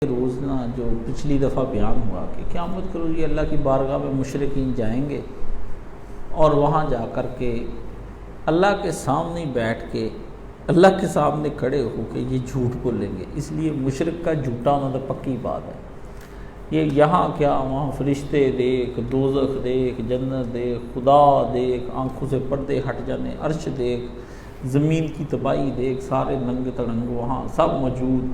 روز نا جو پچھلی دفعہ بیان ہوا کہ قیامت کے روز یہ اللہ کی بارگاہ میں مشرکین جائیں گے اور وہاں جا کر کے اللہ کے سامنے بیٹھ کے اللہ کے سامنے کھڑے ہو کے یہ جھوٹ بولیں گے۔ اس لیے مشرک کا جھوٹا ہونا تو پکی بات ہے۔ یہ یہاں کیا وہاں فرشتے دیکھ، دوزخ دیکھ، جنت دیکھ، خدا دیکھ، آنکھوں سے پردے ہٹ جانے، عرش دیکھ، زمین کی تباہی دیکھ، سارے ننگ تڑنگ وہاں سب موجود،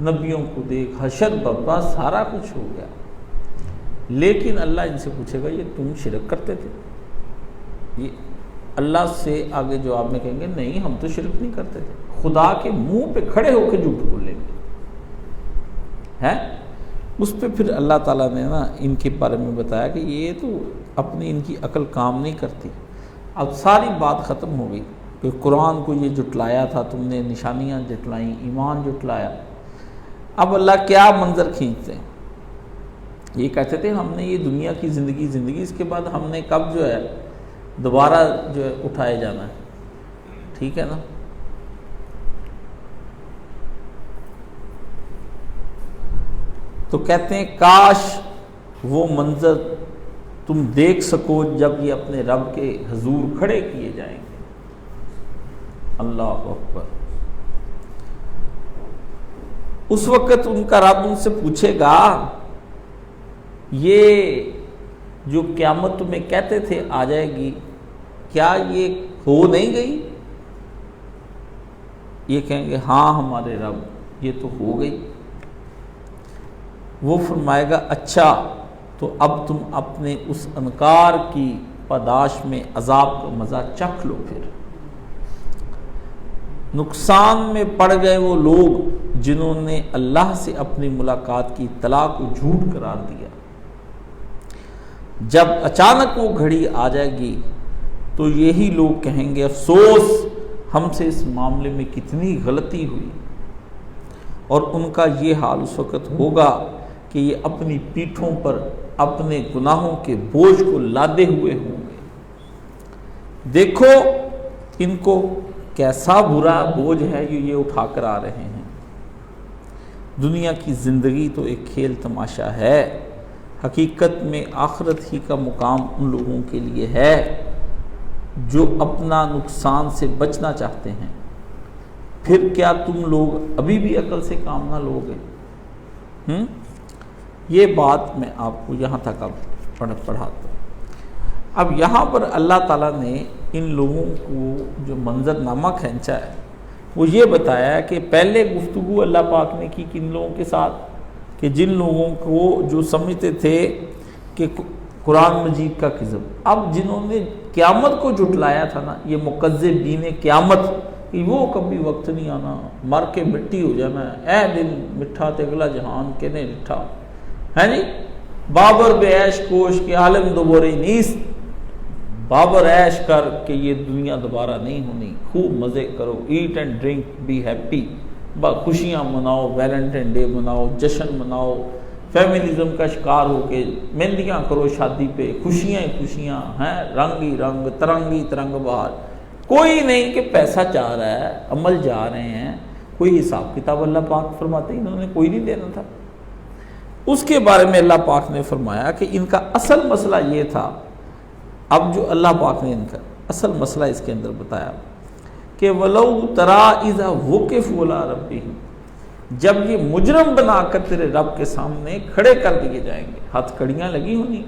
نبیوں کو دیکھ، حشر برپا، سارا کچھ ہو گیا۔ لیکن اللہ ان سے پوچھے گا یہ تم شرک کرتے تھے؟ یہ اللہ سے آگے جواب میں کہیں گے نہیں ہم تو شرک نہیں کرتے تھے۔ خدا کے منہ پہ کھڑے ہو کے جھوٹ بولیں گے ہیں۔ اس پہ پھر اللہ تعالیٰ نے نا ان کے بارے میں بتایا کہ یہ تو اپنی ان کی عقل کام نہیں کرتی۔ اب ساری بات ختم ہو گئی کہ قرآن کو یہ جھٹلایا تھا تم نے، نشانیاں جھٹلائیں، ایمان جھٹلایا۔ اب اللہ کیا منظر کھینچتے ہیں؟ یہ کہتے تھے ہم نے یہ دنیا کی زندگی اس کے بعد ہم نے کب جو ہے دوبارہ جو ہے اٹھائے جانا ہے، ٹھیک ہے نا۔ تو کہتے ہیں کاش وہ منظر تم دیکھ سکو جب یہ اپنے رب کے حضور کھڑے کیے جائیں گے۔ اللہ اکبر۔ اس وقت ان کا رب ان سے پوچھے گا یہ جو قیامت تمہیں کہتے تھے آ جائے گی، کیا یہ ہو نہیں گئی؟ یہ کہیں گے ہاں ہمارے رب یہ تو ہو گئی۔ وہ فرمائے گا اچھا تو اب تم اپنے اس انکار کی پاداش میں عذاب کا مزہ چکھ لو۔ پھر نقصان میں پڑ گئے وہ لوگ جنہوں نے اللہ سے اپنی ملاقات کی اطلاع کو جھوٹ قرار دیا۔ جب اچانک وہ گھڑی آ جائے گی تو یہی لوگ کہیں گے افسوس ہم سے اس معاملے میں کتنی غلطی ہوئی، اور ان کا یہ حال اس وقت ہوگا کہ یہ اپنی پیٹھوں پر اپنے گناہوں کے بوجھ کو لادے ہوئے ہوں گے۔ دیکھو ان کو کیسا برا بوجھ ہے یہ اٹھا کر آ رہے ہیں۔ دنیا کی زندگی تو ایک کھیل تماشا ہے، حقیقت میں آخرت ہی کا مقام ان لوگوں کے لیے ہے جو اپنا نقصان سے بچنا چاہتے ہیں۔ پھر کیا تم لوگ ابھی بھی عقل سے کام نہ لوگے؟ یہ بات میں آپ کو یہاں تک اب پڑھاتا ہوں۔ اب یہاں پر اللہ تعالیٰ نے ان لوگوں کو جو منظر نامہ کھینچا ہے وہ یہ بتایا کہ پہلے گفتگو اللہ پاک نے کی کن لوگوں کے ساتھ، کہ جن لوگوں کو جو سمجھتے تھے کہ قرآن مجید کا کذب، اب جنہوں نے قیامت کو جھٹلایا تھا نا، یہ مکذبین قیامت، کہ وہ کبھی وقت نہیں آنا، مر کے مٹی ہو جانا ہے، اے دل مٹھا تے اگلا جہان کنے ڈٹھا ہے جی، بابر بے عیش کوش کے عالم دوبارے نیست، بابر عیش کر کہ یہ دنیا دوبارہ نہیں ہونی، خوب مزے کرو، eat and drink be happy, خوشیاں مناؤ، ویلنٹائن ڈے مناؤ، جشن مناؤ، فیمنزم کا شکار ہو کے مہندیاں کرو شادی پہ، خوشیاں خوشیاں ہیں، رنگ ہی رنگ، ترنگی ترنگ بہار۔ کوئی نہیں کہ پیسہ چاہ رہا ہے، عمل جا رہے ہیں، کوئی حساب کتاب اللہ پاک فرماتے انہوں نے کوئی نہیں دینا تھا۔ اس کے بارے میں اللہ پاک نے فرمایا کہ ان کا اصل مسئلہ یہ تھا۔ اب جو اللہ پاک نے ان کا اصل مسئلہ اس کے اندر بتایا کہ وَلَوْ تَرَىٰ إِذَا وُقِفُوا عَلَىٰ رَبِّهِمْ، جب یہ مجرم بنا کر تیرے رب کے سامنے کھڑے کر دیے جائیں گے، ہتھ کڑیاں لگی ہونی،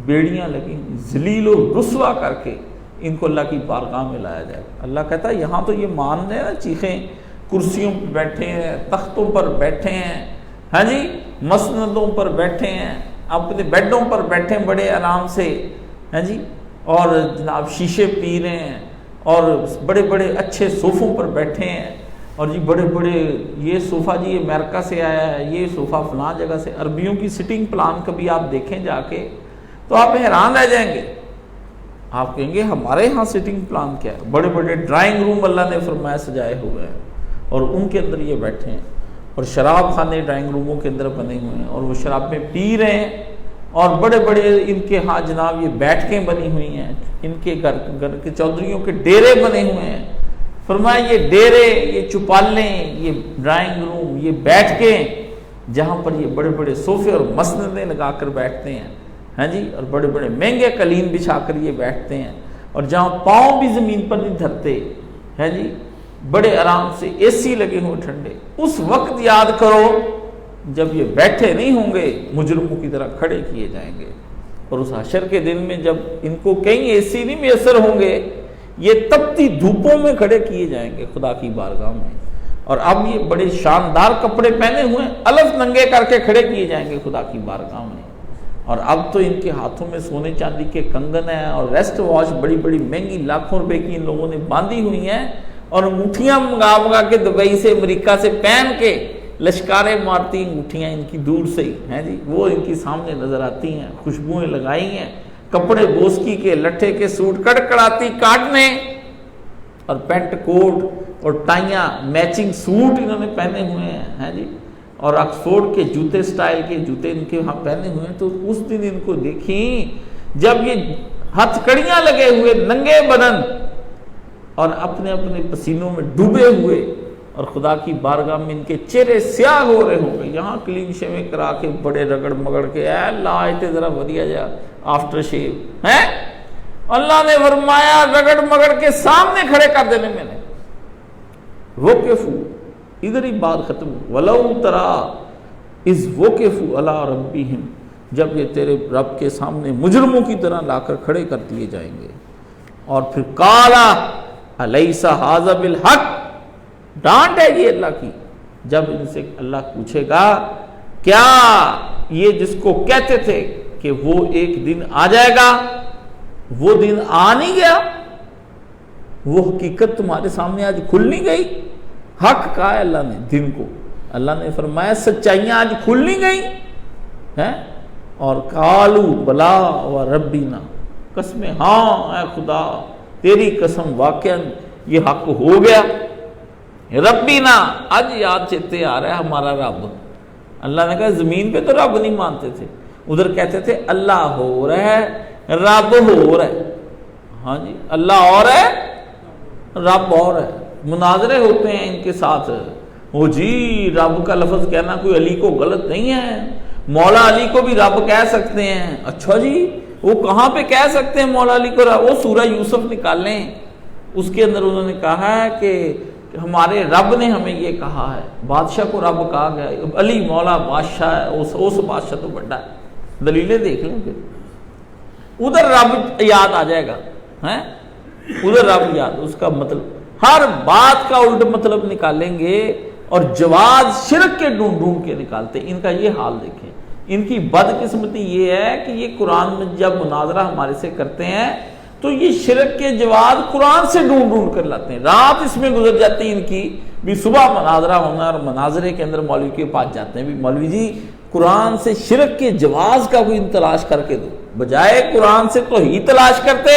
بیڑیاں لگی ہونی، ذلیل و رسوا کر کے ان کو اللہ کی بارگاہ میں لایا جائے گا۔ اللہ کہتا ہے یہاں تو یہ مان رہے ہیں نا، چیخیں، کرسیوں پہ بیٹھے ہیں، تختوں پر بیٹھے ہیں، ہاں جی، مسندوں پر بیٹھے ہیں، اپنے بیڈوں پر بیٹھے ہیں بڑے آرام سے، ہاں جی، اور جناب شیشے پی رہے ہیں، اور بڑے بڑے اچھے صوفوں پر بیٹھے ہیں، اور جی بڑے بڑے یہ صوفہ جی امریکہ سے آیا ہے، یہ صوفہ فلاں جگہ سے، عربیوں کی سٹنگ پلان کبھی آپ دیکھیں جا کے تو آپ حیران رہ جائیں گے۔ آپ کہیں گے ہمارے ہاں سٹنگ پلان کیا ہے؟ بڑے بڑے ڈرائنگ روم اللہ نے فرمایا سجائے ہوئے ہیں، اور ان کے اندر یہ بیٹھے ہیں، اور شراب خانے ڈرائنگ روموں کے اندر بنے ہوئے ہیں، اور وہ شرابیں پی رہے ہیں، اور بڑے بڑے ان کے ہاں جناب یہ بیٹھکیں بنی ہوئی ہیں، ان کے گھر کے چودھریوں کے ڈیرے بنے ہوئے ہیں۔ فرمایا یہ ڈیرے، یہ چپالیں، یہ ڈرائنگ روم، یہ بیٹھ کے جہاں پر یہ بڑے بڑے صوفے اور مسندیں لگا کر بیٹھتے ہیں، ہاں جی، اور بڑے بڑے مہنگے قلین بچھا کر یہ بیٹھتے ہیں، اور جہاں پاؤں بھی زمین پر نہیں دھرتے، ہے جی، بڑے آرام سے اے سی لگے ہوں ٹھنڈے، اس وقت یاد کرو جب یہ بیٹھے نہیں ہوں گے، مجرموں کی طرح کھڑے کیے جائیں گے، اور اس حشر کے دن میں جب ان کو کہیں اے سی نہیں میسر ہوں گے، یہ تپتی دھوپوں میں کھڑے کیے جائیں گے خدا کی بارگاہ میں، اور اب یہ بڑے شاندار کپڑے پہنے ہوئے الف ننگے کر کے کھڑے کیے جائیں گے خدا کی بارگاہ میں، اور اب تو ان کے ہاتھوں میں سونے چاندی کے کنگن ہیں اور ریسٹ واچ بڑی بڑی مہنگی لاکھوں روپے کی ان لوگوں نے باندھی ہوئی ہیں، اور انگوٹھیاں منگا کے دبئی سے امریکہ سے پہن کے لشکاریں مارتی انگوٹھیاں ان کی دور سے ہی ہیں جی، وہ ان کی سامنے نظر آتی ہیں، خوشبوئیں لگائی ہیں، کپڑے بوسکی کے لٹھے کے سوٹ کڑکڑاتی کاٹنے، اور پینٹ کوٹ اور ٹائیاں میچنگ سوٹ انہوں نے پہنے ہوئے ہیں جی، اور آکسفورڈ کے جوتے سٹائل کے جوتے ان کے وہاں پہنے ہوئے ہیں۔ تو اس دن ان کو دیکھیں جب یہ ہتھ کڑیاں لگے ہوئے ننگے بدن اور اپنے اپنے پسینوں میں ڈوبے ہوئے، اور خدا کی بارگاہ میں ان کے چہرے سیاہ ہو رہے ہوں گے، یہاں کلین شیونگ کرا کے بڑے رگڑ مگڑ کے اے اللہ آئے ذرا ودیا جا آفٹر شیو ہے، اللہ نے فرمایا رگڑ مگڑ کے سامنے کھڑے کر دینے میں نے، وقفو، ادھر ہی بات ختم، ولو ترا اذ وقفوا علی ربہم، جب یہ تیرے رب کے سامنے مجرموں کی طرح لا کر کھڑے کر دیے جائیں گے، اور پھر قالا الیس ھذا بالحق، ڈانٹ ہے یہ اللہ کی، جب ان سے اللہ پوچھے گا کیا یہ جس کو کہتے تھے کہ وہ ایک دن آ جائے گا، وہ دن آ نہیں گیا، وہ حقیقت تمہارے سامنے آج کھل نہیں گئی، حق کہا ہے اللہ نے دن کو، اللہ نے فرمایا سچائیاں آج کھل نہیں گئی ہیں، اور قالو بلا و ربینا، قسم ہاں اے خدا تیری قسم واقعا یہ حق ہو گیا، ربینا آج یاد چیتے آ رہا ہے ہمارا رب، اللہ نے کہا زمین پہ تو رب نہیں مانتے تھے، ادھر کہتے تھے اللہ ہو رہا ہے رب ہو رہا ہے، ہاں جی اللہ اور ہے رب اور ہے، مناظرے ہوتے ہیں ان کے ساتھ، وہ جی رب کا لفظ کہنا کوئی علی کو غلط نہیں ہے، مولا علی کو بھی رب کہہ سکتے ہیں، اچھا جی وہ کہاں پہ کہہ سکتے ہیں مولا علی کو رب، وہ سورہ یوسف نکال لیں، اس کے اندر انہوں نے کہا ہے کہ ہمارے رب نے ہمیں یہ کہا ہے، بادشاہ کو رب کہا گیا، علی مولا بادشاہ ہے، اس بادشاہ تو بڑا ہے، دلیلیں دیکھ لیں پھر، ادھر رب یاد آ جائے گا، ادھر رب یاد، اس کا مطلب ہر بات کا الٹ مطلب نکالیں گے، اور جواز شرک کے ڈھونڈ ڈھونڈ کے نکالتے، ان کا یہ حال دیکھیں، ان کی بدقسمتی یہ ہے کہ یہ قرآن میں جب مناظرہ ہمارے سے کرتے ہیں تو یہ شرک کے جواز قرآن سے ڈھونڈ ڈھونڈ کر لاتے ہیں، رات اس میں گزر جاتی ان کی، بھی صبح مناظرہ ہونا، اور مناظرے کے اندر مولوی کے پاس جاتے ہیں، بھی مولوی جی قرآن سے شرک کے جواز کا کوئی تلاش کر کے دو، بجائے قرآن سے تو ہی تلاش کرتے،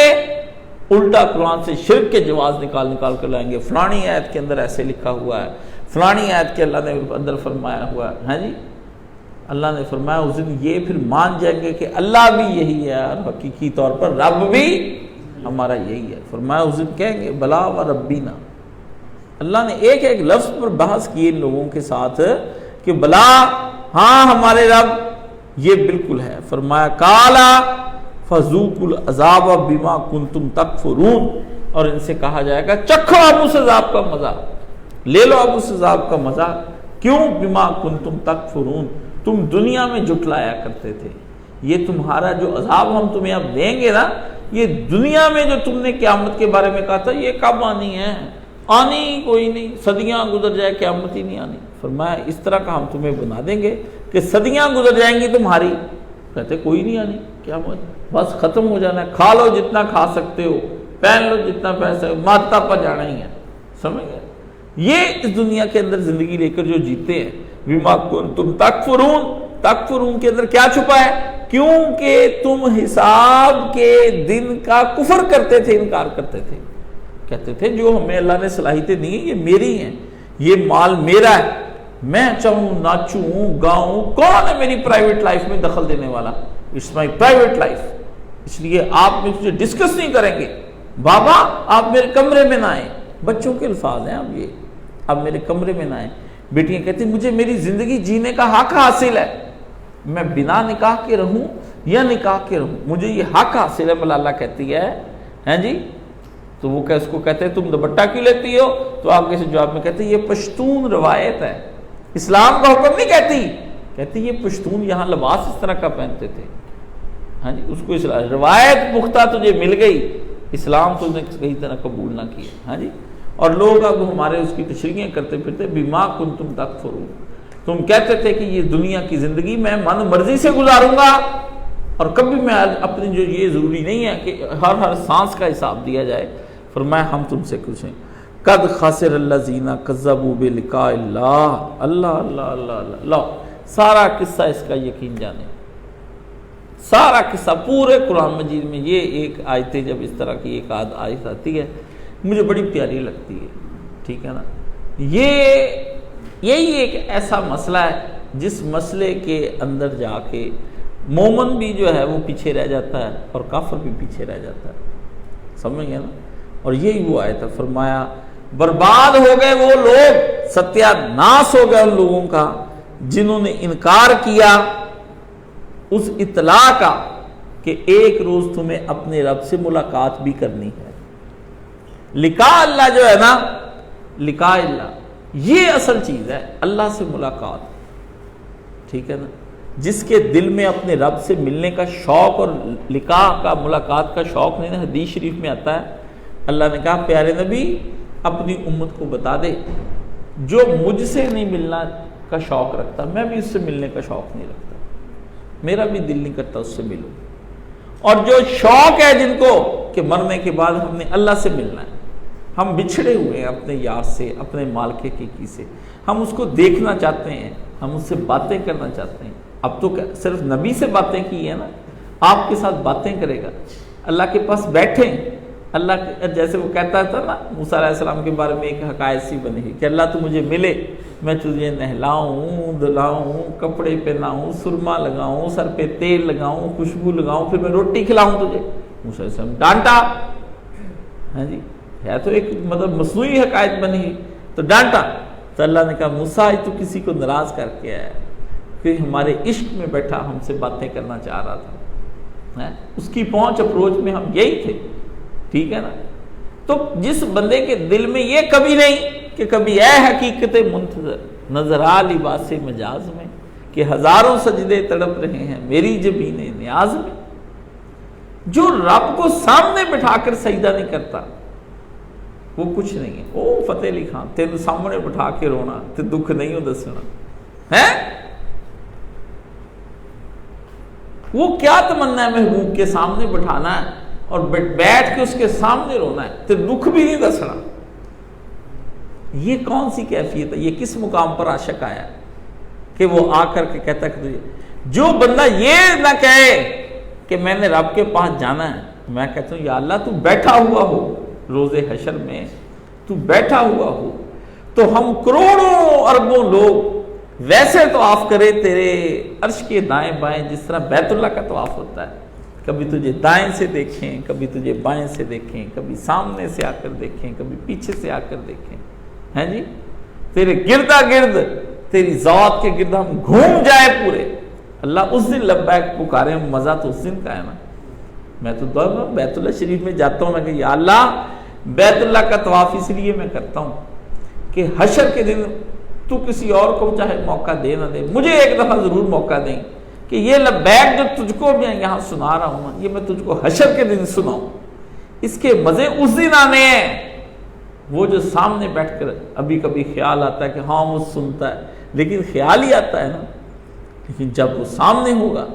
الٹا قرآن سے شرک کے جواز نکال کر لائیں گے، فلانی آیت کے اندر ایسے لکھا ہوا ہے، فلانی آیت کے اللہ نے اندر فرمایا ہوا ہے جی، اللہ نے فرمایا اس دن یہ پھر مان جائیں گے کہ اللہ بھی یہی ہے، اور حقیقی طور پر رب بھی ہمارا یہی ہے، فرمایا اس دن کہیں گے بلا و ربینا، اللہ نے ایک ایک لفظ پر بحث کی ان لوگوں کے ساتھ کہ بلا ہاں ہمارے رب یہ بالکل ہے، فرمایا کالا فذوقوا العذاب بما کنتم تکفرون، اور ان سے کہا جائے گا چکھو اب اس عذاب کا مزہ، لے لو اب اس عذاب کا مزہ، کیوں بما کنتم تکفرون، تم دنیا میں جھٹلایا کرتے تھے، یہ تمہارا جو عذاب ہم تمہیں اب دیں گے نا، یہ دنیا میں جو تم نے قیامت کے بارے میں کہا تھا یہ کب آنی ہے، آنی کوئی نہیں، صدیاں گزر جائے قیامت ہی نہیں آنی، فرمایا اس طرح کا ہم تمہیں بنا دیں گے کہ صدیاں گزر جائیں گی تمہاری، کہتے کوئی نہیں آنی قیامت، بس ختم ہو جانا ہے، کھا لو جتنا کھا سکتے ہو، پہن لو جتنا پہن سکتے ہو، مارتا پا جانا ہی ہے، سمجھ گئے، یہ اس دنیا کے اندر زندگی لے کر جو جیتے ہیں، بما کنتم تکفرون کے اندر کیا چھپا ہے، کیونکہ تم حساب کے دن کا کفر کرتے تھے، انکار کرتے تھے، کہتے تھے جو ہمیں اللہ نے صلاحیتیں دی ہیں یہ میری ہیں، یہ مال میرا ہے، میں چاہوں ناچوں گاؤں، کون ہے میری پرائیویٹ لائف میں دخل دینے والا، اٹس مائی پرائیویٹ لائف، اس لیے آپ مجھے ڈسکس نہیں کریں گے، بابا آپ میرے کمرے میں نہ آئیں، بچوں کے الفاظ ہیں اب یہ، اب میرے کمرے میں نہ آئیں، بیٹیاں کہتی مجھے میری زندگی جینے کا حق حاصل ہے، میں بنا نکاح کے رہوں یا نکاح کے رہوں، مجھے یہ حق حاصل ہے۔ ملالہ کہتی ہے ہیں جی، تو وہ اس کو کہتے ہیں تم دوپٹہ کیوں لیتی ہو؟ تو آگے سے جواب میں کہتے ہیں یہ پشتون روایت ہے، اسلام کا حکم نہیں کہتی یہ پشتون یہاں لباس اس طرح کا پہنتے تھے، ہاں جی، اس کو اسلام روایت پختہ تجھے مل گئی، اسلام تو نے کئی طرح قبول نہ کیا، ہاں جی۔ اور لوگ اب ہمارے اس کی تشریحیں کرتے پھرتے بما کنتم تکفرون، تم کہتے تھے کہ یہ دنیا کی زندگی میں من مرضی سے گزاروں گا، اور کبھی میں اپنی جو یہ ضروری نہیں ہے کہ ہر سانس کا حساب دیا جائے۔ فرمایا ہم تم سے کچھ ہیں، قد خسر الذین کذبوا بلقاء اللہ، اللہ اللہ اللہ اللہ اللہ، سارا قصہ اس کا یقین جانے، سارا قصہ پورے قرآن مجید میں یہ ایک آیتیں جب اس طرح کی ایک آیت آتی ہے مجھے بڑی پیاری لگتی ہے، ٹھیک ہے نا۔ یہی ایک ایسا مسئلہ ہے جس مسئلے کے اندر جا کے مومن بھی جو ہے وہ پیچھے رہ جاتا ہے اور کافر بھی پیچھے رہ جاتا ہے، سمجھ گئے نا۔ اور یہی وہ آیت ہے، فرمایا برباد ہو گئے وہ لوگ، ستیہ ناس ہو گیا ان لوگوں کا جنہوں نے انکار کیا اس اطلاع کا کہ ایک روز تمہیں اپنے رب سے ملاقات بھی کرنی ہے۔ لقاء اللہ جو ہے نا، لقاء اللہ یہ اصل چیز ہے، اللہ سے ملاقات، ٹھیک ہے نا۔ جس کے دل میں اپنے رب سے ملنے کا شوق اور لقاء کا ملاقات کا شوق نہیں نا، حدیث شریف میں آتا ہے اللہ نے کہا پیارے نبی اپنی امت کو بتا دے جو مجھ سے نہیں ملنا کا شوق رکھتا میں بھی اس سے ملنے کا شوق نہیں رکھتا، میرا بھی دل نہیں کرتا اس سے ملوں، اور جو شوق ہے جن کو کہ مرنے کے بعد ہم نے اللہ سے ملنا ہے، ہم بچھڑے ہوئے ہیں اپنے یار سے، اپنے مالک کی سے، ہم اس کو دیکھنا چاہتے ہیں، ہم اس سے باتیں کرنا چاہتے ہیں۔ اب تو صرف نبی سے باتیں کی ہیں نا، آپ کے ساتھ باتیں کرے گا، اللہ کے پاس بیٹھیں، اللہ جیسے وہ کہتا تھا نا موسیٰ علیہ السلام کے بارے میں ایک حکایت سی بنی ہے کہ اللہ تو مجھے ملے، میں تجھے نہلاؤں دلاؤں کپڑے پہناؤں سرما لگاؤں سر پہ تیل لگاؤں خوشبو لگاؤں پھر میں روٹی کھلاؤں تجھے۔ موسیٰ علیہ السلام ڈانٹا، ہاں جی، ہے تو ایک مطلب مصنوعی حکایت بنی تو ڈانٹا، تو اللہ نے کہا موسیٰ تو کسی کو ناراض کر کے آیا کہ ہمارے عشق میں بیٹھا ہم سے باتیں کرنا چاہ رہا تھا، اس کی پہنچ اپروچ میں ہم یہی تھے، ٹھیک ہے نا۔ تو جس بندے کے دل میں یہ کبھی نہیں کہ کبھی اے حقیقت منتظر نظر آ لباس مجاز میں کہ ہزاروں سجدے تڑپ رہے ہیں میری جبین نیاز میں، جو رب کو سامنے بٹھا کر سجدہ نہیں کرتا وہ کچھ نہیں ہے۔ او فتح علی خان تین سامنے بٹھا کے رونا تے دکھ نہیں ہو دسنا ہے، وہ کیا تمنا ہے محبوب کے سامنے بٹھانا ہے اور بیٹھ کے اس کے سامنے رونا ہے تے دکھ بھی نہیں دسنا، یہ کون سی کیفیت ہے؟ یہ کس مقام پر عاشق آیا کہ وہ آ کر کے کہتا کہ جو بندہ یہ نہ کہے کہ میں نے رب کے پاس جانا ہے، میں کہتا ہوں یا اللہ تو بیٹھا ہوا ہو روز حشر میں، تو بیٹھا ہوا ہو تو ہم کروڑوں اربوں لوگ ویسے طواف کرے تیرے عرش کے دائیں بائیں جس طرح بیت اللہ کا طواف ہوتا ہے، کبھی تجھے دائیں سے دیکھیں کبھی تجھے بائیں سے دیکھیں، کبھی سامنے سے آ کر دیکھیں کبھی پیچھے سے آ کر دیکھیں، ہیں جی، تیرے گردا گرد تیری ذات کے گرد ہم گھوم جائیں پورے۔ اللہ اس دن لبیک پکارے، مزہ تو اس دن کا ہے نا۔ میں تو دعا بیت اللہ شریف میں جاتا ہوں، میں کہ یا اللہ بیت اللہ کا طواف اس لیے میں کرتا ہوں کہ حشر کے دن تو کسی اور کو چاہے موقع دے نہ دے، مجھے ایک دفعہ ضرور موقع دیں کہ یہ لبیک جو تجھ کو میں یہاں سنا رہا ہوں یہ میں تجھ کو حشر کے دن سناؤں، اس کے مزے اس دن آنے ہیں۔ وہ جو سامنے بیٹھ کر ابھی کبھی خیال آتا ہے کہ ہاں وہ سنتا ہے، لیکن خیال ہی آتا ہے نا، لیکن جب وہ سامنے ہوگا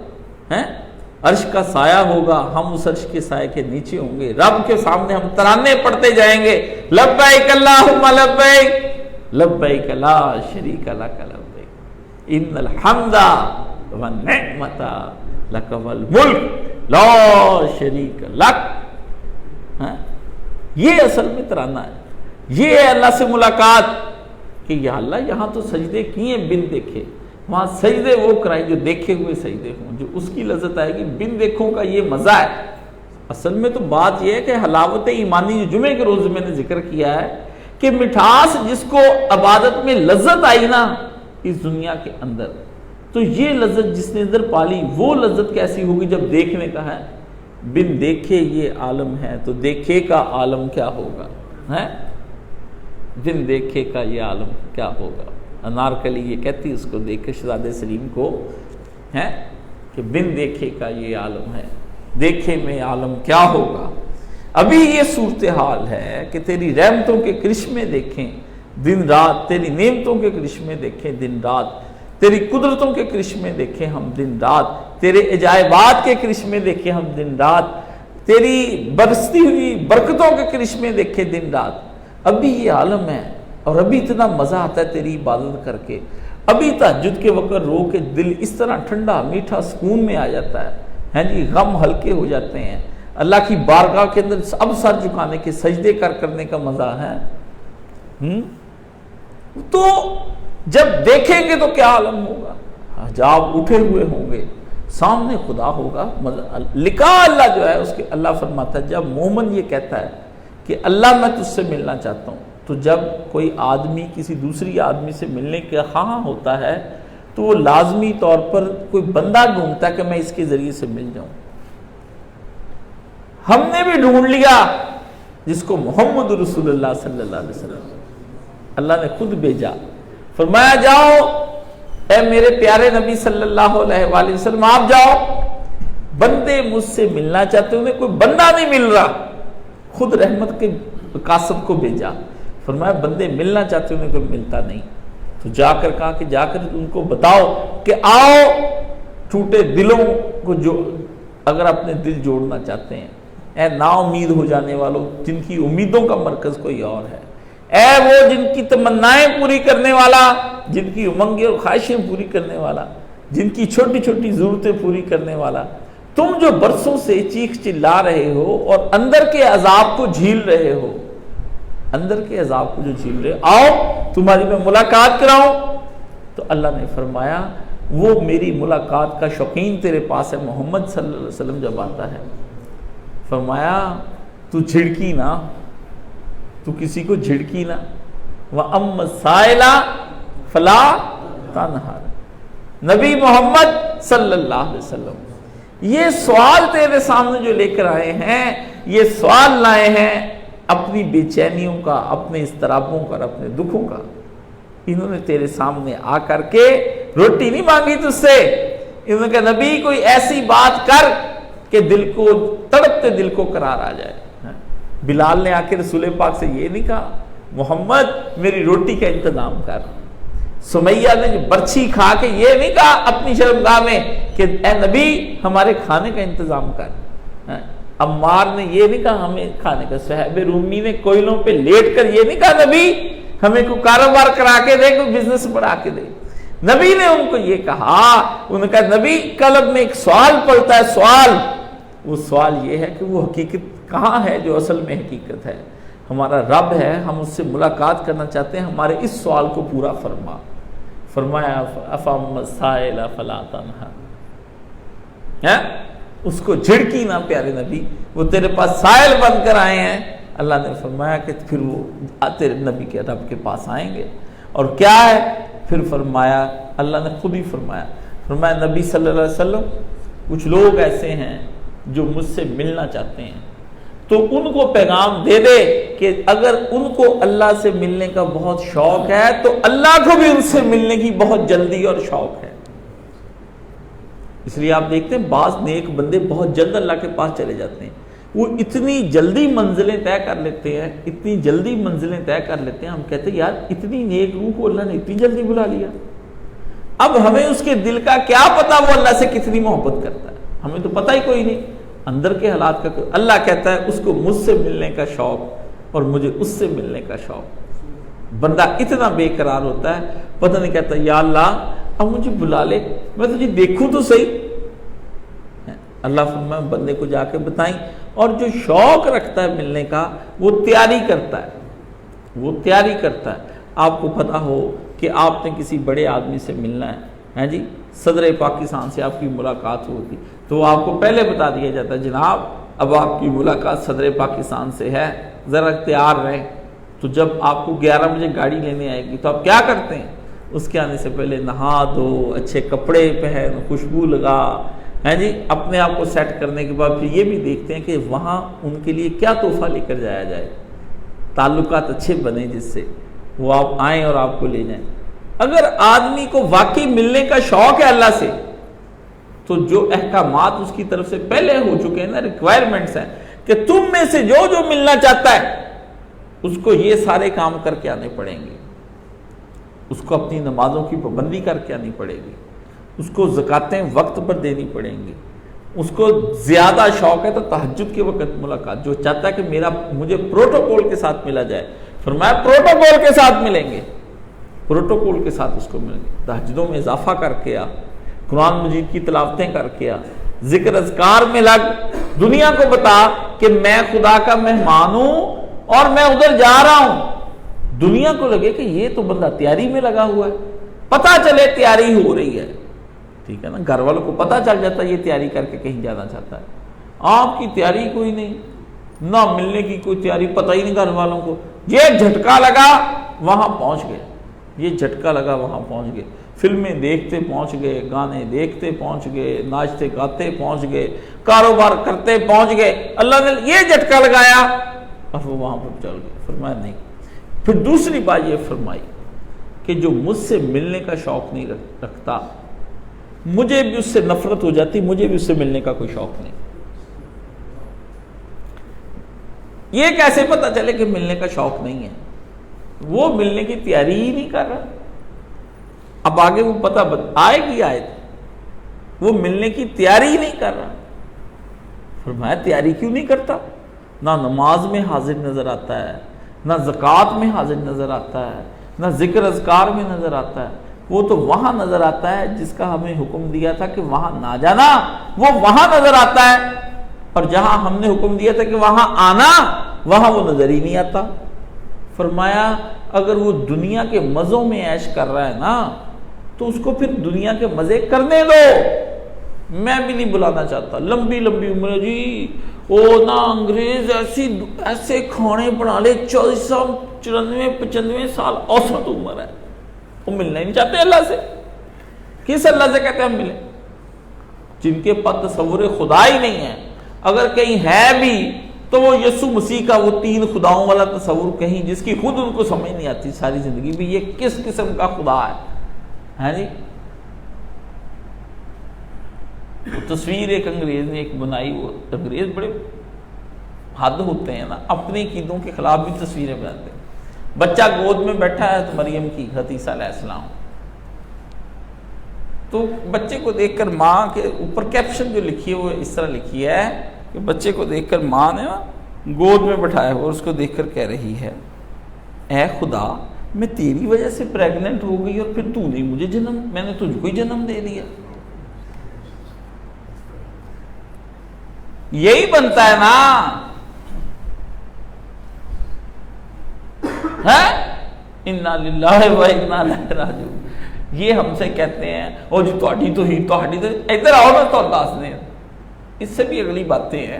عرش کا سایہ ہوگا، ہم اس عرش کے سائے کے نیچے ہوں گے، رب کے سامنے ہم ترانے پڑھتے جائیں گے، لبیک اللہم لبیک لبیک لا شریک لک لبیک ان الحمد والنعمت لک والملک لا شریک لک۔ یہ اصل میں ترانہ ہے، یہ ہے اللہ سے ملاقات کہ یا اللہ یہاں تو سجدے کیے بن دیکھے، وہاں سجدے وہ کرائیں جو دیکھے ہوئے سجدے ہوں، جو اس کی لذت آئے گی، بن دیکھوں کا یہ مزہ ہے۔ اصل میں تو بات یہ ہے کہ حلاوت ایمانی جو جمعے کے روز میں نے ذکر کیا ہے کہ مٹھاس جس کو عبادت میں لذت آئی نا اس دنیا کے اندر، تو یہ لذت جس نے اندر پالی وہ لذت کیسی ہوگی جب دیکھنے کا ہے؟ بن دیکھے یہ عالم ہے تو دیکھے کا عالم کیا ہوگا ہے؟ بن دیکھے کا یہ عالم کیا ہوگا؟ انارکلی یہ کہتی اس کو دیکھ کے شہزادہ سلیم کو ہے کہ بن دیکھے کا یہ عالم ہے، دیکھے میں عالم کیا ہوگا۔ ابھی یہ صورتحال ہے کہ تیری رحمتوں کے کرشمے دیکھیں دن رات، تیری نعمتوں کے کرشمے دیکھیں دن رات، تیری قدرتوں کے کرشمے دیکھیں ہم دن رات، تیرے عجائبات کے کرشمے دیکھیں ہم دن رات، تیری برستی ہوئی برکتوں کے کرشمے دیکھیں دن رات۔ ابھی یہ عالم ہے اور ابھی اتنا مزہ آتا ہے تیری عبادت کر کے، ابھی تہجد کے وقت رو کے دل اس طرح ٹھنڈا میٹھا سکون میں آ جاتا ہے جی، غم ہلکے ہو جاتے ہیں، اللہ کی بارگاہ کے اندر اب سر جھکانے کے سجدے کرنے کا مزہ ہے۔ تو جب دیکھیں گے تو کیا عالم ہوگا، حجاب اٹھے ہوئے ہوں گے، سامنے خدا ہوگا، لکھا اللہ جو ہے اس کے، اللہ فرماتا ہے جب مومن یہ کہتا ہے کہ اللہ میں تجھ سے ملنا چاہتا ہوں، تو جب کوئی آدمی کسی دوسری آدمی سے ملنے کے خواہاں ہوتا ہے تو وہ لازمی طور پر کوئی بندہ ڈھونڈتا ہے کہ میں اس کے ذریعے سے مل جاؤں۔ ہم نے بھی ڈھونڈ لیا جس کو محمد رسول اللہ صلی اللہ علیہ وسلم اللہ نے خود بھیجا، فرمایا جاؤ اے میرے پیارے نبی صلی اللہ علیہ وآلہ وسلم آپ جاؤ، بندے مجھ سے ملنا چاہتے انہیں کوئی بندہ نہیں مل رہا، خود رحمت کے قاسم کو بھیجا، فرمایا بندے ملنا چاہتے انہیں کوئی ملتا نہیں، تو جا کر کہا کہ جا کر ان کو بتاؤ کہ آؤ ٹوٹے دلوں کو جو اگر اپنے دل جوڑنا چاہتے ہیں، اے نا امید ہو جانے والوں جن کی امیدوں کا مرکز کوئی اور ہے، اے وہ جن کی تمنائیں پوری کرنے والا، جن کی امنگیں اور خواہشیں پوری کرنے والا، جن کی چھوٹی چھوٹی ضرورتیں پوری کرنے والا، تم جو برسوں سے چیخ چلا رہے ہو اور اندر کے عذاب کو جھیل رہے ہو، اندر کے عذاب کو جو جھیل رہے ہو، آؤ تمہاری میں ملاقات کراؤں۔ تو اللہ نے فرمایا وہ میری ملاقات کا شوقین تیرے پاس ہے محمد صلی اللہ علیہ وسلم جب آتا ہے، فرمایا تو جھڑکی نہ، تو کسی کو جھڑکی نہ، وَأَمَّا السَّائِلَ فَلَا تَنْهَرْ، نبی محمد صلی اللہ علیہ وسلم یہ سوال تیرے سامنے جو لے کر آئے ہیں، یہ سوال لائے ہیں اپنی بے چینیوں کا، اپنے اضطرابوں کا اور اپنے دکھوں کا، انہوں نے تیرے سامنے آ کر کے روٹی نہیں مانگی تجھ سے، انہوں نے کہا نبی کوئی ایسی بات کر کہ دل کو تڑپتے دل کو قرار آ جائے۔ بلال نے آ کے رسول پاک سے یہ نہیں کہا محمد میری روٹی کا انتظام کر، سمیہ نے جو برچھی کھا کے یہ نہیں کہا اپنی شرمگاہ میں کہ اے نبی ہمارے کھانے کا انتظام کر، عمار نے یہ نہیں کہا ہمیں کھانے کا، صہیب رومی نے کوئلوں پہ لیٹ کر یہ نہیں کہا نبی ہمیں کوئی کاروبار کرا کے دے، کوئی بزنس بڑھا کے دے، نبی نے ان کو یہ کہا، انہوں نے کہا نبی قلب میں ایک سوال پڑتا ہے، سوال، وہ سوال یہ ہے کہ وہ حقیقت کہاں ہے جو اصل میں حقیقت ہے، ہمارا رب ہے، ہم اس سے ملاقات کرنا چاہتے ہیں، ہمارے اس سوال کو پورا فرما۔ فرمایا افَأَمَّا السَّائِلَ فَلَا تَنْهَرْ، اس کو جھڑکی نہ پیارے نبی، وہ تیرے پاس سائل بن کر آئے ہیں۔ اللہ نے فرمایا کہ پھر وہ تیرے نبی کے رب کے پاس آئیں گے، اور کیا ہے پھر فرمایا، اللہ نے خود ہی فرمایا نبی صلی اللہ علیہ وسلم کچھ لوگ ایسے ہیں جو مجھ سے ملنا چاہتے ہیں، تو ان کو پیغام دے دے کہ اگر ان کو اللہ سے ملنے کا بہت شوق ہے تو اللہ کو بھی ان سے ملنے کی بہت جلدی اور شوق ہے۔ اس لیے آپ دیکھتے ہیں بعض نیک بندے بہت جلد اللہ کے پاس چلے جاتے ہیں، وہ اتنی جلدی منزلیں طے کر لیتے ہیں، اتنی جلدی منزلیں طے کر لیتے ہیں، ہم کہتے ہیں یار اتنی نیک روح کو اللہ نے اتنی جلدی بلا لیا، اب ہمیں اس کے دل کا کیا پتا وہ اللہ سے کتنی محبت کرتا ہے، ہمیں تو پتہ ہی کوئی نہیں اندر کے حالات کا۔ اللہ کہتا ہے اس کو مجھ سے ملنے کا شوق اور مجھے اس سے ملنے کا شوق۔ بندہ اتنا بے قرار ہوتا ہے، پتہ نہیں کہتا یا اللہ اب مجھے بلا لے میں تجھے دیکھوں تو صحیح۔ اللہ فرمائے بندے کو جا کے بتائیں، اور جو شوق رکھتا ہے ملنے کا وہ تیاری کرتا ہے۔ آپ کو پتا ہو کہ آپ نے کسی بڑے آدمی سے ملنا ہے جی، صدر پاکستان سے آپ کی ملاقات ہوگی تو آپ کو پہلے بتا دیا جاتا ہے جناب اب آپ کی ملاقات صدر پاکستان سے ہے، ذرا تیار رہیں، تو جب آپ کو 11 بجے گاڑی لینے آئے گی تو آپ کیا کرتے ہیں؟ اس کے آنے سے پہلے نہا دو، اچھے کپڑے پہن، خوشبو لگا، ہیں جی، اپنے آپ کو سیٹ کرنے کے بعد پھر یہ بھی دیکھتے ہیں کہ وہاں ان کے لیے کیا تحفہ لے کر جایا جائے، تعلقات اچھے بنے جس سے وہ آپ آئیں اور آپ کو لے جائیں۔ اگر آدمی کو واقعی ملنے کا شوق ہے اللہ سے، تو جو احکامات اس کی طرف سے پہلے ہو چکے ہیں نا، ریکوائرمنٹس ہیں کہ تم میں سے جو جو ملنا چاہتا ہے اس کو یہ سارے کام کر کے آنے پڑیں گے، اس کو اپنی نمازوں کی پابندی کر کے آنی پڑے گی، اس کو زکاتیں وقت پر دینی پڑیں گی، اس کو زیادہ شوق ہے تو تہجد کے وقت ملاقات، جو چاہتا ہے کہ مجھے پروٹوکول کے ساتھ ملا جائے، فرمایا پروٹوکول کے ساتھ ملیں گے، پروٹوکول کے ساتھ اس کو ملیں گے، تہجدوں میں اضافہ کر کے آ، قرآن مجید کی تلاوتیں کر کے آ، ذکر اذکار میں لگ، دنیا کو بتا کہ میں خدا کا مہمان ہوں اور میں ادھر جا رہا ہوں، دنیا کو لگے کہ یہ تو بندہ تیاری میں لگا ہوا ہے، پتہ چلے تیاری ہو رہی ہے، ٹھیک ہے نا، گھر والوں کو پتہ چل جاتا ہے یہ تیاری کر کے کہیں جانا چاہتا ہے، آپ کی تیاری کوئی نہیں، نہ ملنے کی کوئی تیاری، پتہ ہی نہیں گھر والوں کو، یہ جھٹکا لگا وہاں پہنچ گئے، یہ جھٹکا لگا وہاں پہنچ گئے، فلمیں دیکھتے پہنچ گئے، گانے دیکھتے پہنچ گئے، ناچتے گاتے پہنچ گئے، کاروبار کرتے پہنچ گئے، اللہ نے یہ جھٹکا لگایا اور وہ وہاں پر چل گئے۔ فرمایا نہیں۔ پھر دوسری بات یہ فرمائی کہ جو مجھ سے ملنے کا شوق نہیں رکھتا، مجھے بھی اس سے نفرت ہو جاتی، مجھے بھی اس سے ملنے کا کوئی شوق نہیں۔ یہ کیسے پتہ چلے کہ ملنے کا شوق نہیں ہے؟ وہ ملنے کی تیاری ہی نہیں کر رہا، اب آگے وہ پتہ آئے گی آیت، وہ ملنے کی تیاری ہی نہیں کر رہا۔ فرمایا تیاری کیوں نہیں کرتا؟ نہ نماز میں حاضر نظر آتا ہے، نہ زکوٰۃ میں حاضر نظر آتا ہے، نہ ذکر اذکار میں نظر آتا ہے، وہ تو وہاں نظر آتا ہے جس کا ہمیں حکم دیا تھا کہ وہاں نہ جانا، وہ وہاں نظر آتا ہے، اور جہاں ہم نے حکم دیا تھا کہ وہاں آنا، وہاں وہ نظر ہی نہیں آتا۔ فرمایا اگر وہ دنیا کے مزوں میں عیش کر رہا ہے نا، تو اس کو پھر دنیا کے مزے کرنے دو، میں بھی نہیں بلانا چاہتا۔ لمبی لمبی عمر جی، وہ نا انگریز ایسے کھانے بنا لے، 40 سال 94-95 سال اوسط عمر ہے، وہ ملنا ہی نہیں چاہتے اللہ سے۔ کس اللہ سے کہتے ہیں ہم ملیں؟ جن کے پاس تصور خدا ہی نہیں ہے، اگر کہیں ہے بھی تو وہ یسوع مسیح کا وہ 3 خداؤں والا تصور کہیں، جس کی خود ان کو سمجھ نہیں آتی ساری زندگی بھی، یہ کس قسم کا خدا ہے جی۔ وہ تصویر ایک انگریز نے ایک بنائی، وہ انگریز بڑے حد ہوتے ہیں نا، اپنے عقیدوں کے خلاف بھی تصویریں بناتے ہیں۔ بچہ گود میں بیٹھا ہے تو مریم کی عیسیٰ علیہ السلام، تو بچے کو دیکھ کر ماں کے اوپر کیپشن جو لکھی ہے وہ اس طرح لکھی ہے کہ بچے کو دیکھ کر ماں نے گود میں بٹھایا اور اس کو دیکھ کر کہہ رہی ہے، اے خدا میں تیری وجہ سے پریگننٹ ہو گئی اور پھر تو نے مجھے جنم، میں نے تجھ کو ہی جنم دے دیا۔ یہی بنتا ہے نا، انا للہ و انا الیہ راجعون۔ یہ ہم سے کہتے ہیں او جی تہاڈی تو ادھر آؤ نا، تو اللہ نے اس سے بھی اگلی باتیں ہیں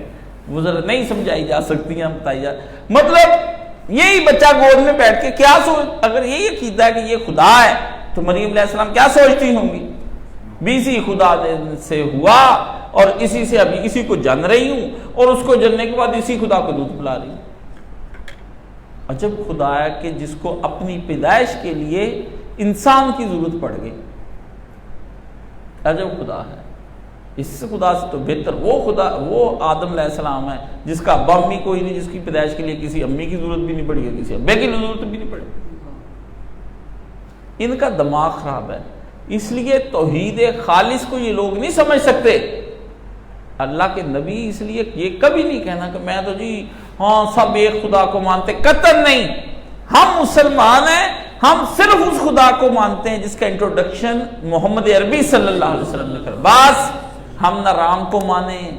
وہ ذرا نہیں سمجھائی جا سکتی ہیں، بتائی جا، مطلب یہی بچہ گود میں بیٹھ کے کیا سوچ، اگر یہی عقیدہ ہے کہ یہ خدا ہے تو مریم علیہ السلام کیا سوچتی ہوں گی؟ بھی اسی خدا سے ہوا اور اسی سے ابھی اسی کو جان رہی ہوں، اور اس کو جاننے کے بعد اسی خدا کو دودھ پلا رہی ہوں۔ عجب خدا ہے کہ جس کو اپنی پیدائش کے لیے انسان کی ضرورت پڑ گئی، عجب خدا ہے۔ اس خدا سے تو بہتر وہ خدا، وہ آدم علیہ السلام ہے جس کا ابا امی کوئی نہیں، جس کی پیدائش کے لیے کسی امی کی ضرورت بھی نہیں پڑی ہے، کسی ابے کی ضرورت بھی نہیں پڑی۔ ان کا دماغ خراب ہے، اس لیے توحید خالص کو یہ لوگ نہیں سمجھ سکتے۔ اللہ کے نبی اس لیے یہ کبھی نہیں کہنا کہ میں تو جی ہاں سب ایک خدا کو مانتے، قطعاً نہیں۔ ہم مسلمان ہیں، ہم صرف اس خدا کو مانتے ہیں جس کا انٹروڈکشن محمد عربی صلی اللہ علیہ وسلم نے کر، بس۔ ہم نہ رام کو مانیں،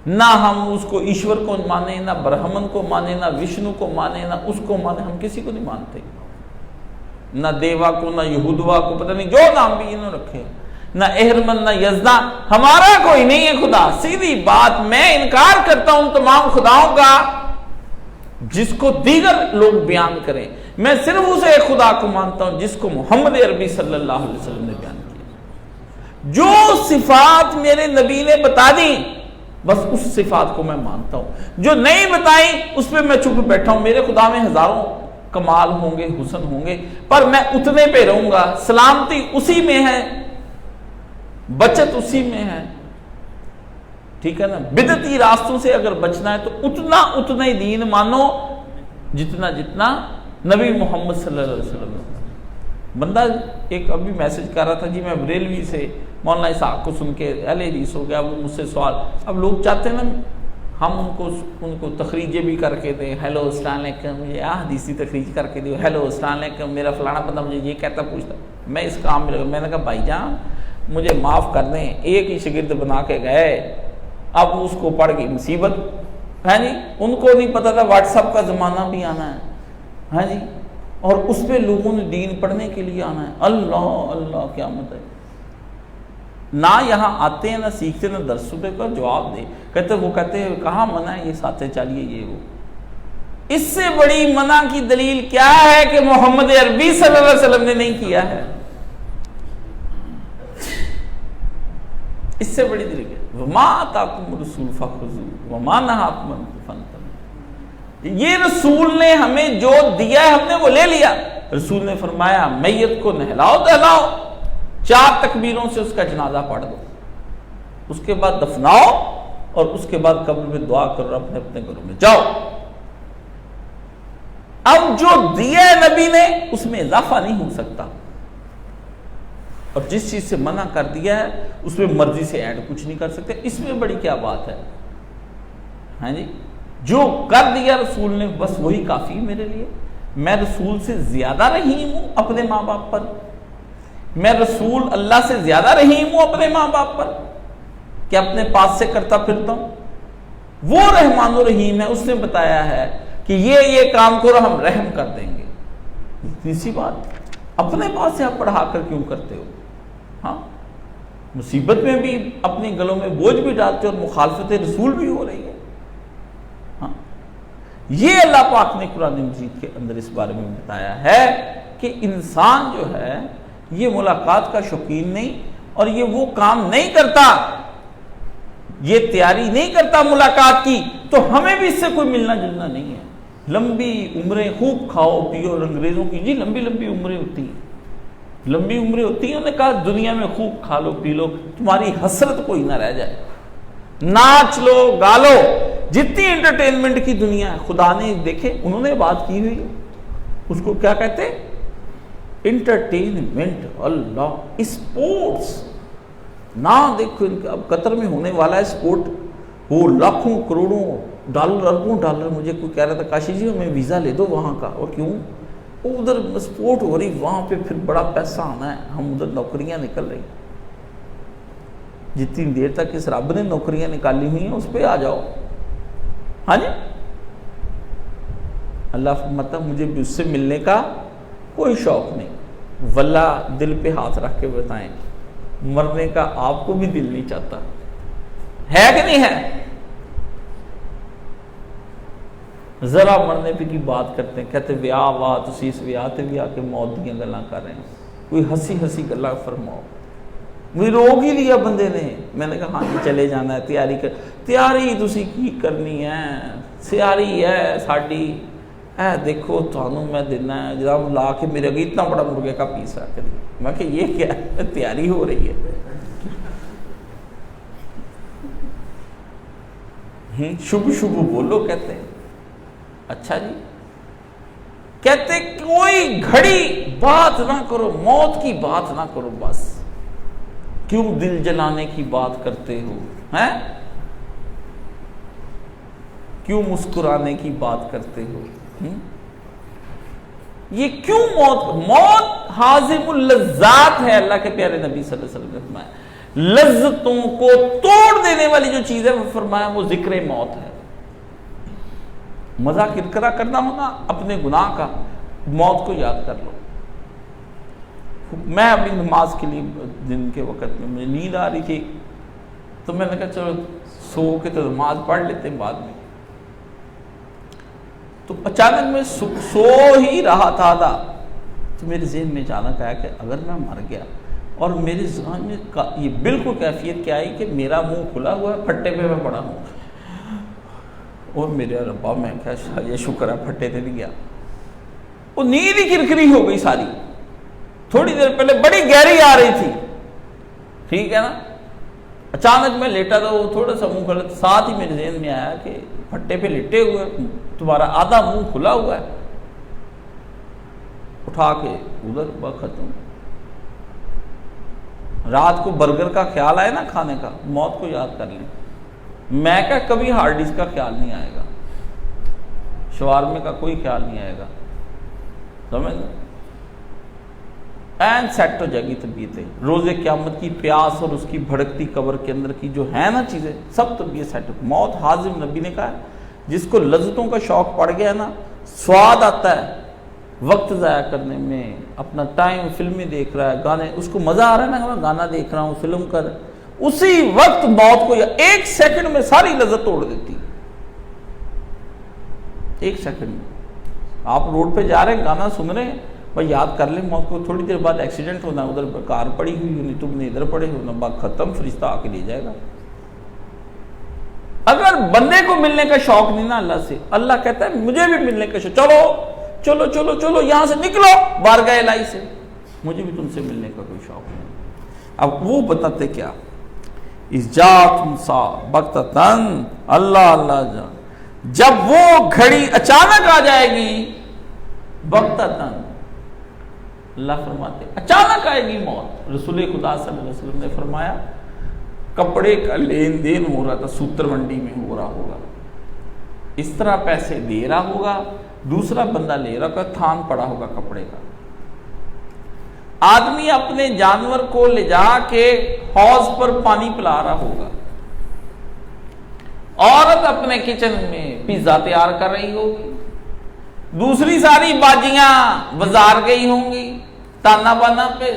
نہ ہم اس کو ایشور کو مانیں، نہ برہمن کو مانیں، نہ وشنو کو مانیں، نہ اس کو مانیں، ہم کسی کو نہیں مانتے، نہ دیوا کو، نہ یہودوا کو، پتہ نہیں جو نام بھی انہوں نے رکھے، نہ اہرمن، نہ یزدہ، ہمارا کوئی نہیں ہے خدا۔ سیدھی بات، میں انکار کرتا ہوں تمام خداؤں کا جس کو دیگر لوگ بیان کریں، میں صرف اسے ایک خدا کو مانتا ہوں جس کو محمد عربی صلی اللہ علیہ وسلم نے بیان کیا۔ جو صفات میرے نبی نے بتا دی بس اس صفات کو میں مانتا ہوں، جو نہیں بتائیں اس پہ میں چپ بیٹھا ہوں۔ میرے خدا میں ہزاروں کمال ہوں گے، حسن ہوں گے، پر میں اتنے پہ رہوں گا۔ سلامتی اسی میں ہے، بچت اسی میں ہے، ٹھیک ہے نا۔ بدعتی راستوں سے اگر بچنا ہے تو اتنا ہی دین مانو جتنا نبی محمد صلی اللہ علیہ وسلم نے۔ بندہ ایک ابھی میسج کر رہا تھا جی میں بریلوی سے مولانا اسحاق کو سن کے اہل حدیث ہو گیا، وہ مجھ سے سوال، اب لوگ چاہتے ہیں نا ہم ان کو تخریجیں بھی کر کے دیں، ہیلو السلام علیکم، مجھے حدیثی تخریج کر کے دیو، ہیلو السلام علیکم، میرا فلانا بندہ مجھے یہ کہتا پوچھتا، میں اس کام میں لگا۔ میں نے کہا بھائی جان مجھے معاف کر دیں، ایک ہی شاگرد بنا کے گئے، اب اس کو پڑھ گئی مصیبت ہے جی۔ ان کو نہیں پتا تھا واٹس ایپ کا زمانہ بھی آنا ہے جی، اور اس پہ لوگوں نے دین پڑھنے کے لیے آنا ہے۔ اللہ اللہ قیامت ہے، نہ یہاں آتے ہیں نہ سیکھتے نہ درسوں پہ پر جواب دے، کہتے ہیں کہاں منع ہے یہ ساتھے چالیے یہ وہ۔ اس سے بڑی منع کی دلیل کیا ہے کہ محمد عربی صلی اللہ علیہ وسلم نے نہیں کیا ہے؟ اس سے بڑی دلیل ہے وما آتاکم الرسول فخذوہ وما نہاکم عنہ فانتہوا۔ یہ رسول نے ہمیں جو دیا ہے ہم نے وہ لے لیا۔ رسول نے فرمایا میت کو نہلاؤ دہلاؤ، 4 تکبیروں سے اس کا جنازہ پڑھ دو، اس کے بعد دفناؤ، اور اس کے بعد قبر میں دعا کرو، اپنے اپنے گھروں میں جاؤ۔ اب جو دیا ہے نبی نے اس میں اضافہ نہیں ہو سکتا، اور جس چیز سے منع کر دیا ہے اس میں مرضی سے ایڈ کچھ نہیں کر سکتے۔ اس میں بڑی کیا بات ہے ہاں جی، جو کر دیا رسول نے بس وہی کافی میرے لیے۔ میں رسول سے زیادہ رحیم ہوں اپنے ماں باپ پر، میں رسول اللہ سے زیادہ رحیم ہوں اپنے ماں باپ پر کہ اپنے پاس سے کرتا پھرتا ہوں۔ وہ رحمان و رحیم ہے، اس نے بتایا ہے کہ یہ کام کرو ہم رحم کر دیں گے۔ اتنی سی بات، اپنے پاس سے آپ پڑھا کر کیوں کرتے ہو؟ ہاں، مصیبت میں بھی اپنے گلوں میں بوجھ بھی ڈالتے اور مخالفت رسول بھی ہو رہی ہے۔ ہاں، یہ اللہ پاک نے قرآن مجید کے اندر اس بارے میں بتایا ہے کہ انسان جو ہے یہ ملاقات کا شوقین نہیں، اور یہ وہ کام نہیں کرتا، یہ تیاری نہیں کرتا ملاقات کی، تو ہمیں بھی اس سے کوئی ملنا جلنا نہیں ہے۔ لمبی عمریں خوب کھاؤ پیو، اور انگریزوں کی جی لمبی لمبی عمریں ہوتی ہیں، لمبی عمریں ہوتی ہیں، انہوں نے کہا دنیا میں خوب کھا لو پی لو، تمہاری حسرت کوئی نہ رہ جائے، ناچ لو گالو، جتنی انٹرٹینمنٹ کی دنیا ہے۔ خدا نے دیکھے انہوں نے بات کی ہوئی ہے، اس کو کیا کہتے ہیں؟ انٹرٹینمنٹ۔ اللہ، اسپورٹس نہ دیکھو، اب قطر میں ہونے والا ہے اسپورٹ، وہ لاکھوں کروڑوں ڈالر اربوں ڈالر، مجھے کوئی کہہ رہا تھا کاشی جی ہمیں ویزا لے دو وہاں کا، اور کیوں؟ ادھر اسپورٹ ہو رہی، وہاں پہ پھر بڑا پیسہ آنا ہے، ہم ادھر نوکریاں نکل رہی، جتنی دیر تک اس رب نے نوکریاں نکالی ہوئی ہیں اس پہ آ جاؤ۔ ہاں جی، اللہ فرماتا مجھے بھی اس سے ملنے کا کوئی شوق نہیں۔ واللہ دل پہ ہاتھ رکھ کے بتائیں، مرنے کا آپ کو بھی دل نہیں چاہتا ہے کہ نہیں ہے؟ ذرا مرنے پہ کی بات کرتے ہیں، کہتے ویاہ واہ تسی اس ویاہ تے ویاہ کے موت دیاں گلاں کر رہے ہیں، کوئی ہنسی ہنسی گلاں فرماؤ۔ مجھے روک ہی لیا بندے نے، میں نے کہا ہاں جی چلے جانا ہے، تیاری کر، تیاری تسی کی کرنی ہے، سیاری ہے ساڈی، اے دیکھو تھانوں میں دینا ہے جناب، لا کے میرے اگے اتنا بڑا مرغے کا پیس رکھ دیا۔ میں کہ یہ کیا ہے؟ تیاری ہو رہی ہے۔ شبھ شبھ بولو کہتے ہیں، اچھا جی، کہتے کوئی گھڑی بات نہ کرو، موت کی بات نہ کرو، بس کیوں دل جلانے کی بات کرتے ہو ہیں؟ کیوں مسکرانے کی بات کرتے ہو؟ یہ کیوں موت حازم اللذات ہے، اللہ کے پیارے نبی صلی اللہ علیہ وسلم نے فرمایا لذتوں کو توڑ دینے والی جو چیز ہے وہ فرمایا وہ ذکر موت ہے۔ مزہ کرکرا کرنا ہونا اپنے گناہ کا، موت کو یاد کر لو۔ میں ابھی نماز کے لیے دن کے وقت میں مجھے نیند آ رہی تھی، تو میں نے کہا چلو سو کے تو نماز پڑھ لیتے ہیں بعد میں، تو اچانک میں سو ہی رہا تھا تو میرے ذہن میں اچانک آیا کہ اگر میں مر گیا اور میرے ذہن میں یہ بالکل کیفیت کیا آئی کہ میرا منہ کھلا ہوا ہے، پھٹے پہ میں پڑا ہوں، اور میرے ربا میں کیا یہ شکر ہے پھٹے تے نہیں گیا۔ وہ نیند ہی کرکری ہو گئی ساری، تھوڑی دیر پہلے بڑی گہری آ رہی تھی، ٹھیک ہے نا، اچانک میں لیٹا تھا، وہ تھوڑا سا منہ کھلا، ساتھ ہی میرے ذہن میں آیا کہ پھٹے پہ لیٹے ہوئے تمہارا آدھا منہ کھلا ہوا ہے، اٹھا کے ادھر بات ختم۔ رات کو برگر کا خیال آئے نا کھانے کا، موت کو یاد کر لیں۔ میں کہا کبھی ہارڈ ڈسک کا خیال نہیں آئے گا، شوارمے کا کوئی خیال نہیں آئے گا، سمجھ لیں، این سیٹ ہو جائے گی طبیعتیں، روز قیامت کی پیاس اور اس کی بھڑکتی قبر کے اندر کی جو ہے نا چیزیں، سب طبیعت سیٹ ہو۔ موت حازم نبی نے کہا ہے جس کو لذتوں کا شوق پڑ گیا نا، سواد آتا ہے وقت ضائع کرنے میں، اپنا ٹائم فلمیں دیکھ رہا ہے، گانے، اس کو مزہ آ رہا ہے نا، میں گانا دیکھ رہا ہوں، فلم کر، اسی وقت موت کو ایک سیکنڈ میں ساری لذت توڑ دیتی، ایک سیکنڈ میں۔ آپ روڈ پہ جا رہے ہیں، گانا سن رہے ہیں، بھائی یاد کر لیں موت کو، تھوڑی دیر بعد ایکسیڈنٹ ہونا، ادھر کار پڑی ہوئی ہونی، تم نے ادھر پڑے ہونا، بات ختم، فرشتہ آ کے لے جائے گا۔ اگر بندے کو ملنے کا شوق نہیں نا اللہ سے، اللہ کہتا ہے مجھے بھی ملنے کا شوق، چلو چلو چلو چلو یہاں سے نکلو بارگاہ الہی سے، مجھے بھی تم سے ملنے کا کوئی شوق نہیں۔ اب وہ بتاتے کیا، اس جاتم سا بغتتاً، اللہ اللہ جان، جب وہ گھڑی اچانک آ جائے گی، بغتتاً، اللہ فرماتے اچانک آئے گی موت۔ رسول خدا صلی اللہ علیہ وسلم نے فرمایا کپڑے کا لین دین ہو رہا تھا، سوتر منڈی میں ہو رہا ہوگا، اس طرح پیسے دے رہا ہوگا، دوسرا بندہ لے رہا ہوگا، تھان پڑا ہوگا کپڑے کا، آدمی اپنے جانور کو لے جا کے حوض پر پانی پلا رہا ہوگا، عورت اپنے کچن میں پیزا تیار کر رہی ہوگی، دوسری ساری باجیاں بازار گئی ہوں گی تانا بانا پہ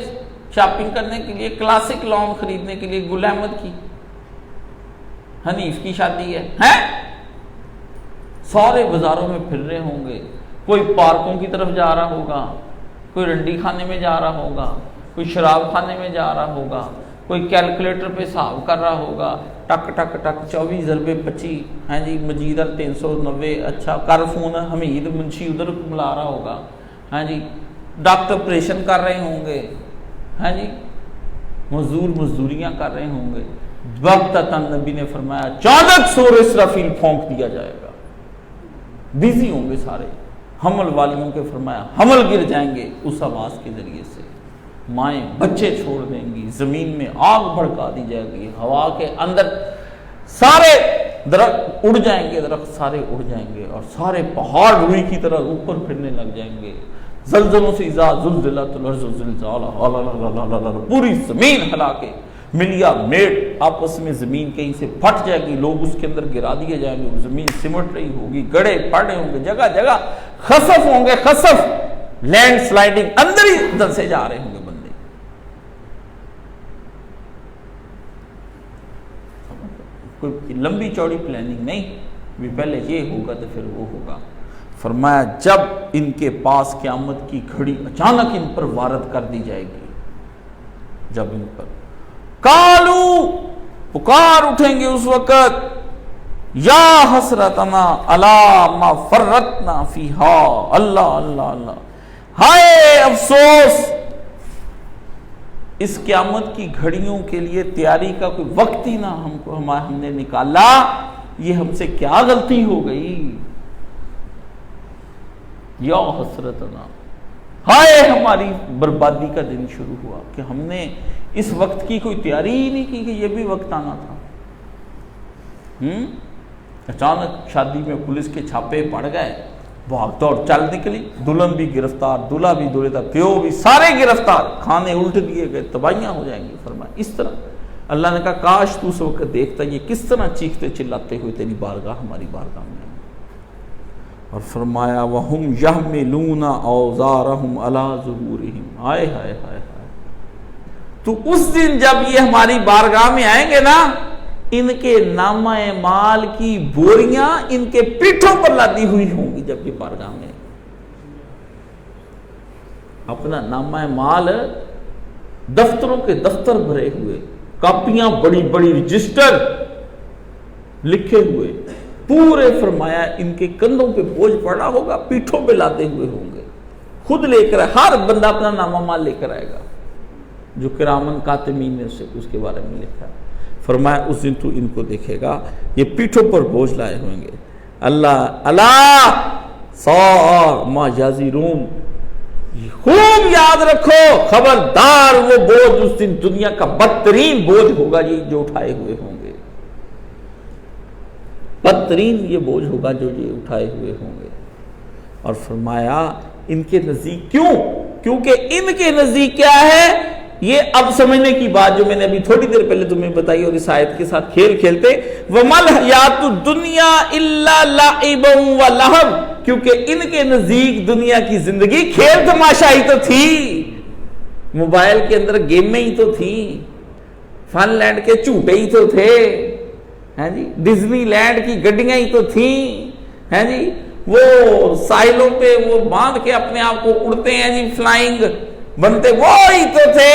شاپنگ کرنے کے لیے، کلاسک لون خریدنے کے لیے، گل احمد کی، حنیف کی شادی ہے، سارے بازاروں میں پھر رہے ہوں گے، کوئی پارکوں کی طرف جا رہا ہوگا، کوئی رنڈی کھانے میں جا رہا ہوگا، کوئی شراب کھانے میں جا رہا ہوگا، کوئی کیلکولیٹر پہ حساب کر رہا ہوگا، ٹک ٹک ٹک 24 ضربے 25، ہیں جی مجید 390، اچھا کر فون حمید منشی ادھر ملا رہا ہوگا، ہیں جی ڈاکٹر آپریشن کر رہے ہوں گے، ہیں جی مزدور مزدوریاں کر رہے ہوں گے، وقتاً نبی نے فرمایا اچانک سور اسرافیل پھونک دیا جائے گا، بزی ہوں گے سارے، حمل والیوں کے فرمایا حمل گر جائیں گے اس آواز کے ذریعے سے، مائیں بچے چھوڑ دیں گی، زمین میں آگ بھڑکا دی جائے گی، ہوا کے اندر سارے درخت اڑ جائیں گے، درخت سارے اڑ جائیں گے، اور سارے پہاڑ روئی کی طرح اوپر پھرنے لگ جائیں گے، زلزلوں سے اذا زلزلت الارض زلزالہا، پوری زمین ہلا کے ملیا میٹ آپس میں زمین کہیں سے پھٹ جائے گی، لوگ اس کے اندر گرا دیے جائیں گے، زمین سمٹ رہی ہوگی، گڑے پڑ رہے ہوں گے، جگہ جگہ خسف ہوں گے، خسف، لینڈ سلائڈنگ، اندر ہی دھنسے جا رہے ہوں گے بندے۔ کوئی لمبی چوڑی پلاننگ نہیں، بھی پہلے یہ ہوگا تو پھر وہ ہوگا۔ فرمایا جب ان کے پاس قیامت کی گھڑی اچانک ان پر وارد کر دی جائے گی، جب ان پر کالو پکار اٹھیں گے اس وقت، یا حسرتنا علی ما فرطنا فیہا، اللہ اللہ اللہ، ہائے افسوس، اس قیامت کی گھڑیوں کے لیے تیاری کا کوئی وقت ہی نہ ہم نے نکالا، یہ ہم سے کیا غلطی ہو گئی، یا حسرتنا، ہائے ہماری بربادی کا دن شروع ہوا کہ ہم نے اس وقت کی کوئی تیاری ہی نہیں کی کہ یہ بھی وقت آنا تھا۔ اچانک شادی میں پولیس کے چھاپے پڑ گئے، بھاگ دوڑ چل نکلی، دلہن بھی گرفتار، دولہا بھی دولہے تھا، پیو بھی، سارے گرفتار، کھانے الٹ دیے گئے، تباہیاں ہو جائیں گی۔ فرمایا اس طرح اللہ نے کہا کاش تو اس وقت دیکھتا یہ کس طرح چیختے چلاتے ہوئے تیری بارگاہ ہماری بارگاہ میں، اور فرمایا وَهُمْ يَحْمِلُونَ أَوْزَارَهُمْ عَلَى ظُهُورِهِمْ، ہائے ہائے ہائے ہائے، تو اس دن جب یہ ہماری بارگاہ میں آئیں گے نا، ان کے نامہ مال کی بوریاں ان کے پیٹھوں پر لادی ہوئی ہوں گی جب یہ بارگاہ میں اپنا نامہ مال دفتروں کے دفتر بھرے ہوئے, کاپیاں بڑی بڑی, رجسٹر لکھے ہوئے پورے, فرمایا ان کے کندھوں پہ بوجھ پڑا ہوگا, پیٹھوں پہ لاتے ہوئے ہوں گے, خود لے کر ہر بندہ اپنا نامہ مال لے کر آئے گا جو کرامن کاتبین نے اس کے بارے میں لکھا. فرمایا اس دن تو ان کو دیکھے گا یہ پیٹھوں پر بوجھ لائے ہوئیں گے. اللہ سا ما یزرون, خوب یاد رکھو, خبردار وہ بوجھ اس دن دنیا کا بدترین بوجھ ہوگا جی جو اٹھائے ہوئے ہوں گے, بدترین یہ بوجھ ہوگا جو یہ اٹھائے ہوئے ہوں گے. اور فرمایا ان کے نزدیک کیوں, کیونکہ ان کے نزدیک کیا ہے, یہ اب سمجھنے کی بات جو میں نے ابھی تھوڑی دیر پہلے تمہیں بتائی اور اس آیت کے ساتھ کھیل کھیلتے, وَمَا الْحَيَاةُ الدُّنْيَا إِلَّا لَعِبٌ وَلَهْوٌ, کیونکہ ان کے نزدیک دنیا کی زندگی کھیل تماشا ہی تو تھی, موبائل کے اندر گیمیں ہی تو تھی, فن لینڈ کے جھوٹے ہی تو تھے, ہیں جی, ڈزنی لینڈ کی گڈیاں ہی تو تھیں, ہیں جی, وہ ساحلوں پہ وہ باندھ کے اپنے آپ کو اڑتے ہیں جی, فلائنگ بنتے وہی تو تھے,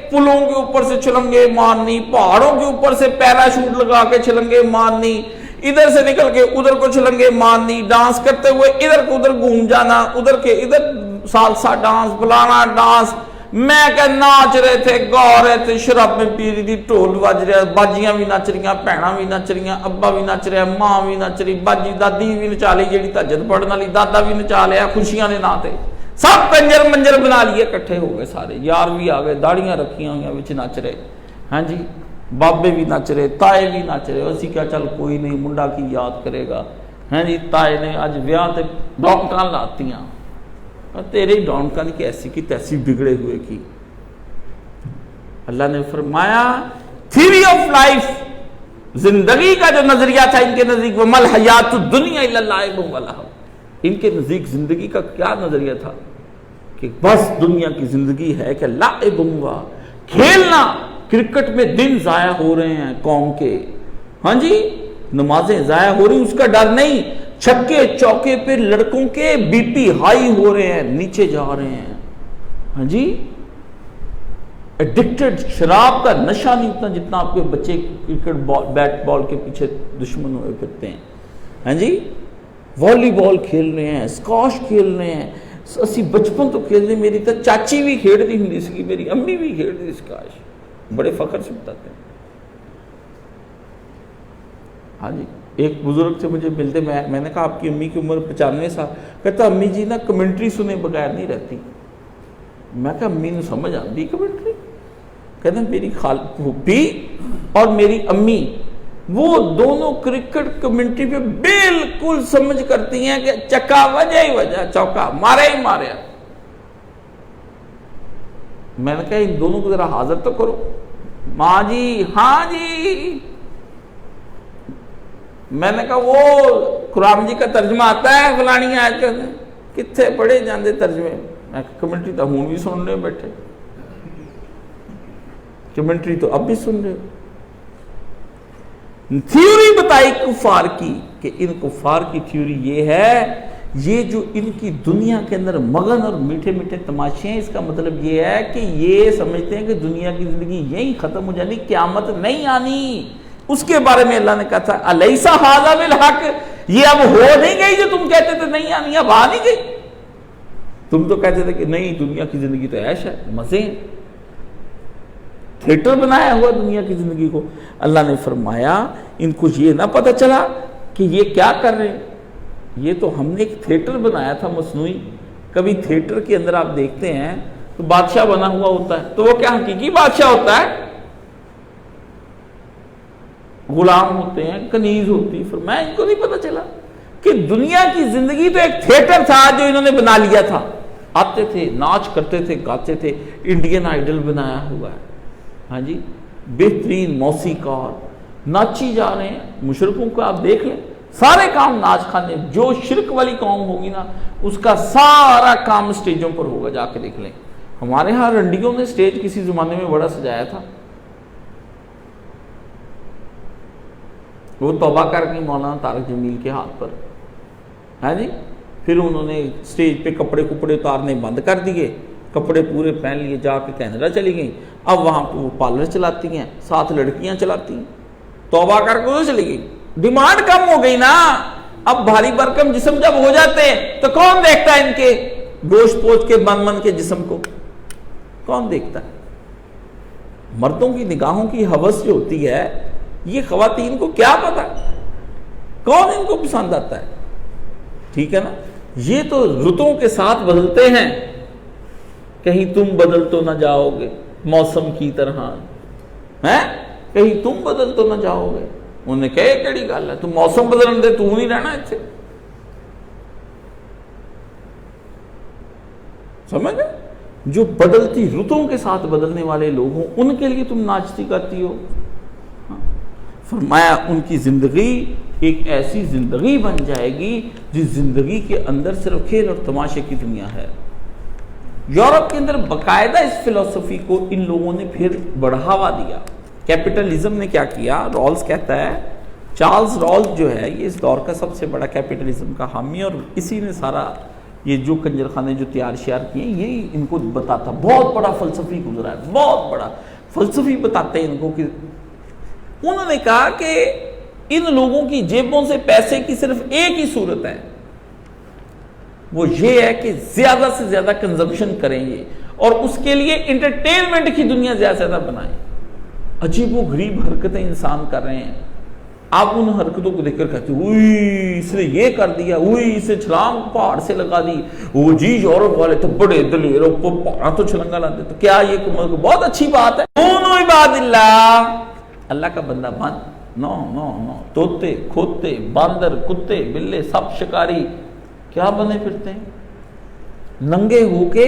پلوں کے اوپر سے چھلنگے مارنی, پہاڑوں کے اوپر سے پیراشوٹ لگا کے چھلنگے مارنی, ادھر سے نکل کے ادھر کو چھلنگے مارنی, ڈانس کرتے ہوئے ادھر کو ادھر گھوم جانا, ادھر کے ادھر سالسا ڈانس, فلانا ڈانس, میں کہ ناچ رہے تھے, گا رہے تھے, شراب میں پی رہی تھی, ٹول بج رہا, باجیاں بھی نچ رہی, بہناں بھی نچ رہی, ابا بھی نچ رہا, ماں بھی نچ رہی, باجی دادی بھی نچا لی, جیڑی تہجد پڑھن والی دادا بھی نچا لیا, خوشیاں نے نہ تے, سب کنجر منجر بنا لیے, کٹھے ہو گئے سارے, یار بھی آ گئے, داڑیاں رکھیاں ہوئی وچ نچ رہے, ہاں جی, بابے بھی نچ رہے, تائے بھی نچ رہے, اسی کیا چل کوئی نہیں منڈا کی یاد کرے گا, ہیں جی, تائے نے اج ویاہ تے ڈونکاں لاتیاں, تیرے ڈونکاں کی ایسی کی تیسی بگڑے ہوئے کی. اللہ نے فرمایا تھیوری آف لائف, زندگی کا جو نظریہ تھا ان کے نزدیک, وَمَا الْحَيَاةُ الدُّنْيَا إِلَّا لَعِبٌ وَلَهْوٌ, ان کے نزدیک زندگی کا کیا نظریہ تھا کہ بس دنیا کی زندگی ہے کہ لعب و کھیلنا, کرکٹ میں دن ضائع ہو رہے ہیں قوم کے, ہاں جی, نمازیں ضائع ہو رہی, اس کا ڈر نہیں, چھکے چوکے پہ لڑکوں کے بی پی ہائی ہو رہے ہیں, نیچے جا رہے ہیں, ہاں جی, ایڈکٹڈ, شراب کا نشہ نہیں اتنا جتنا آپ کے بچے کرکٹ بیٹ بال کے پیچھے دشمن ہوئے پھرتے ہیں, ہاں جی, والی بال کھیل رہے ہیں, اسکواش کھیل رہے ہیں, اسی بچپن تو کھیل رہے, میری تو چاچی بھی کھیل رہی ہوں اس کی, میری امی بھی کھیل رہی اسکواش, بڑے فخر سے بتاتے ہیں. ہاں جی, ایک بزرگ سے مجھے ملتے, میں نے کہا آپ کی امی کی عمر 95 سال, کہتا امی جی نا کمنٹری سنے بغیر نہیں رہتی. میں کہا امی نے سمجھ آتی کمنٹری, کہتے ہیں میری پھوپھی اور میری امی وہ دونوں کرکٹ کمنٹری پہ بالکل سمجھ کرتی ہیں کہ چکا وجہ ہی وجہ, چوکا مارے ہی مارے. میں نے کہا ان دونوں کو ذرا حاضر تو کرو. ماں جی, ہاں جی. میں نے کہا وہ قرآن جی کا ترجمہ آتا ہے فلانی آیت کا, کتنے پڑھے جاندے ترجمے, میں کمنٹری تو ہوں بھی سن رہے بیٹھے, کمنٹری تو اب بھی سن رہے. تھیوری بتائی کفار کی کہ ان کفار کی تھیوری یہ ہے, یہ جو ان کی دنیا کے اندر مگن اور میٹھے میٹھے تماشے ہیں, اس کا مطلب یہ ہے کہ یہ سمجھتے ہیں کہ دنیا کی زندگی یہی ختم ہو جانی, قیامت نہیں آنی. اس کے بارے میں اللہ نے کہا تھا الیس ھذا بالحق, یہ اب ہو نہیں گئی جو تم کہتے تھے نہیں آنی, اب آ نہیں گئی. تم تو کہتے تھے کہ نہیں دنیا کی زندگی تو عیش ہے, مزے ہیں, تھیٹر بنایا ہوا دنیا کی زندگی کو. اللہ نے فرمایا ان کو یہ نہ پتہ چلا کہ یہ کیا کر رہے ہیں, یہ تو ہم نے ایک تھیٹر بنایا تھا مصنوعی. کبھی تھیٹر کے اندر آپ دیکھتے ہیں تو بادشاہ بنا ہوا ہوتا ہے, تو وہ کیا حقیقی بادشاہ ہوتا ہے؟ غلام ہوتے ہیں, کنیز ہوتی ہے. فرمایا ان کو نہیں پتہ چلا کہ دنیا کی زندگی تو ایک تھیٹر تھا جو انہوں نے بنا لیا تھا. آتے تھے, ناچ کرتے تھے, گاتے تھے, انڈین آئیڈل بنایا ہوا ہے, ہاں جی, بہترین موسیقار ناچی جا رہے ہیں. مشرکوں کو آپ دیکھ لیں, سارے کام ناچ کھانے, جو شرک والی قوم ہوگی نا اس کا سارا کام سٹیجوں پر ہوگا, جا کے دیکھ لیں. ہمارے ہاں رنڈیوں نے سٹیج کسی زمانے میں بڑا سجایا تھا, وہ توبہ کر گئی مولانا طارق جمیل کے ہاتھ پر، ہاں جی. پھر انہوں نے اسٹیج پہ کپڑے اتارنے بند کر دیے، کپڑے پورے پہن لیے، جا کے کینیڈا چلی گئیں. اب وہاں پہ وہ پارلر چلاتی ہیں، 7 لڑکیاں چلاتی ہیں. توبہ کر کے تو چلی گئی، ڈیمانڈ کم ہو گئی نا. اب بھاری برکم جسم جب ہو جاتے ہیں تو کون دیکھتا ہے ان کے گوشت پوچھ کے من کے جسم کو؟ کون دیکھتا ہے؟ مردوں کی نگاہوں کی ہوس جو ہوتی ہے، یہ خواتین کو کیا پتا کون ان کو پسند آتا ہے. ٹھیک ہے نا. یہ تو رتوں کے ساتھ بدلتے ہیں. کہیں تم بدل تو نہ جاؤ گے موسم کی طرح، کہیں تم بدل تو نہ جاؤ گے. انہوں نے کہا کیڑی گل ہے، تم موسم بدلن دے، تو نہیں رہنا اتنے. سمجھ گئے؟ جو بدلتی رتوں کے ساتھ بدلنے والے لوگ ہوں ان کے لیے تم ناچتی کرتی ہو. فرمایا ان کی زندگی ایک ایسی زندگی بن جائے گی جس زندگی کے اندر صرف کھیل اور تماشے کی دنیا ہے. یورپ کے اندر باقاعدہ اس فلسفی کو ان لوگوں نے پھر بڑھاوا دیا. کیپٹلزم نے کیا کیا؟ رالز کہتا ہے، چارلز رالز جو ہے یہ اس دور کا سب سے بڑا کیپٹلزم کا حامی، اور اسی نے سارا یہ جو کنجر خانے جو تیار شیار کیے یہی ان کو بتاتا. بہت بڑا فلسفی گزرا ہے، بہت بڑا فلسفی بتاتے ہیں ان کو. کہ انہوں نے کہا کہ ان لوگوں کی جیبوں سے پیسے کی صرف ایک ہی صورت ہے، وہ یہ ہے کہ زیادہ سے زیادہ کنزمپشن کریں گے اور اس کے لیے انٹرٹینمنٹ کی دنیا زیادہ سے زیادہ بنائیں. عجیب و غریب حرکتیں انسان کر رہے ہیں. آپ ان حرکتوں کو دیکھ کر کہتے ہیں اوئی اس نے یہ کر دیا، اوئی اسے چھلانگ پہاڑ سے لگا دی، وہ جی یورپ والے تو بڑے دلیر پہاڑ تو چھلنگا لاتے. تو کیا یہ بہت اچھی بات ہے؟ کونوا عباد اللہ، اللہ کا بندہ بن. نو نو نو طوطے کھوتے باندر کتے بلے سب شکاری کیا بنے پھرتے ہیں، ننگے ہو کے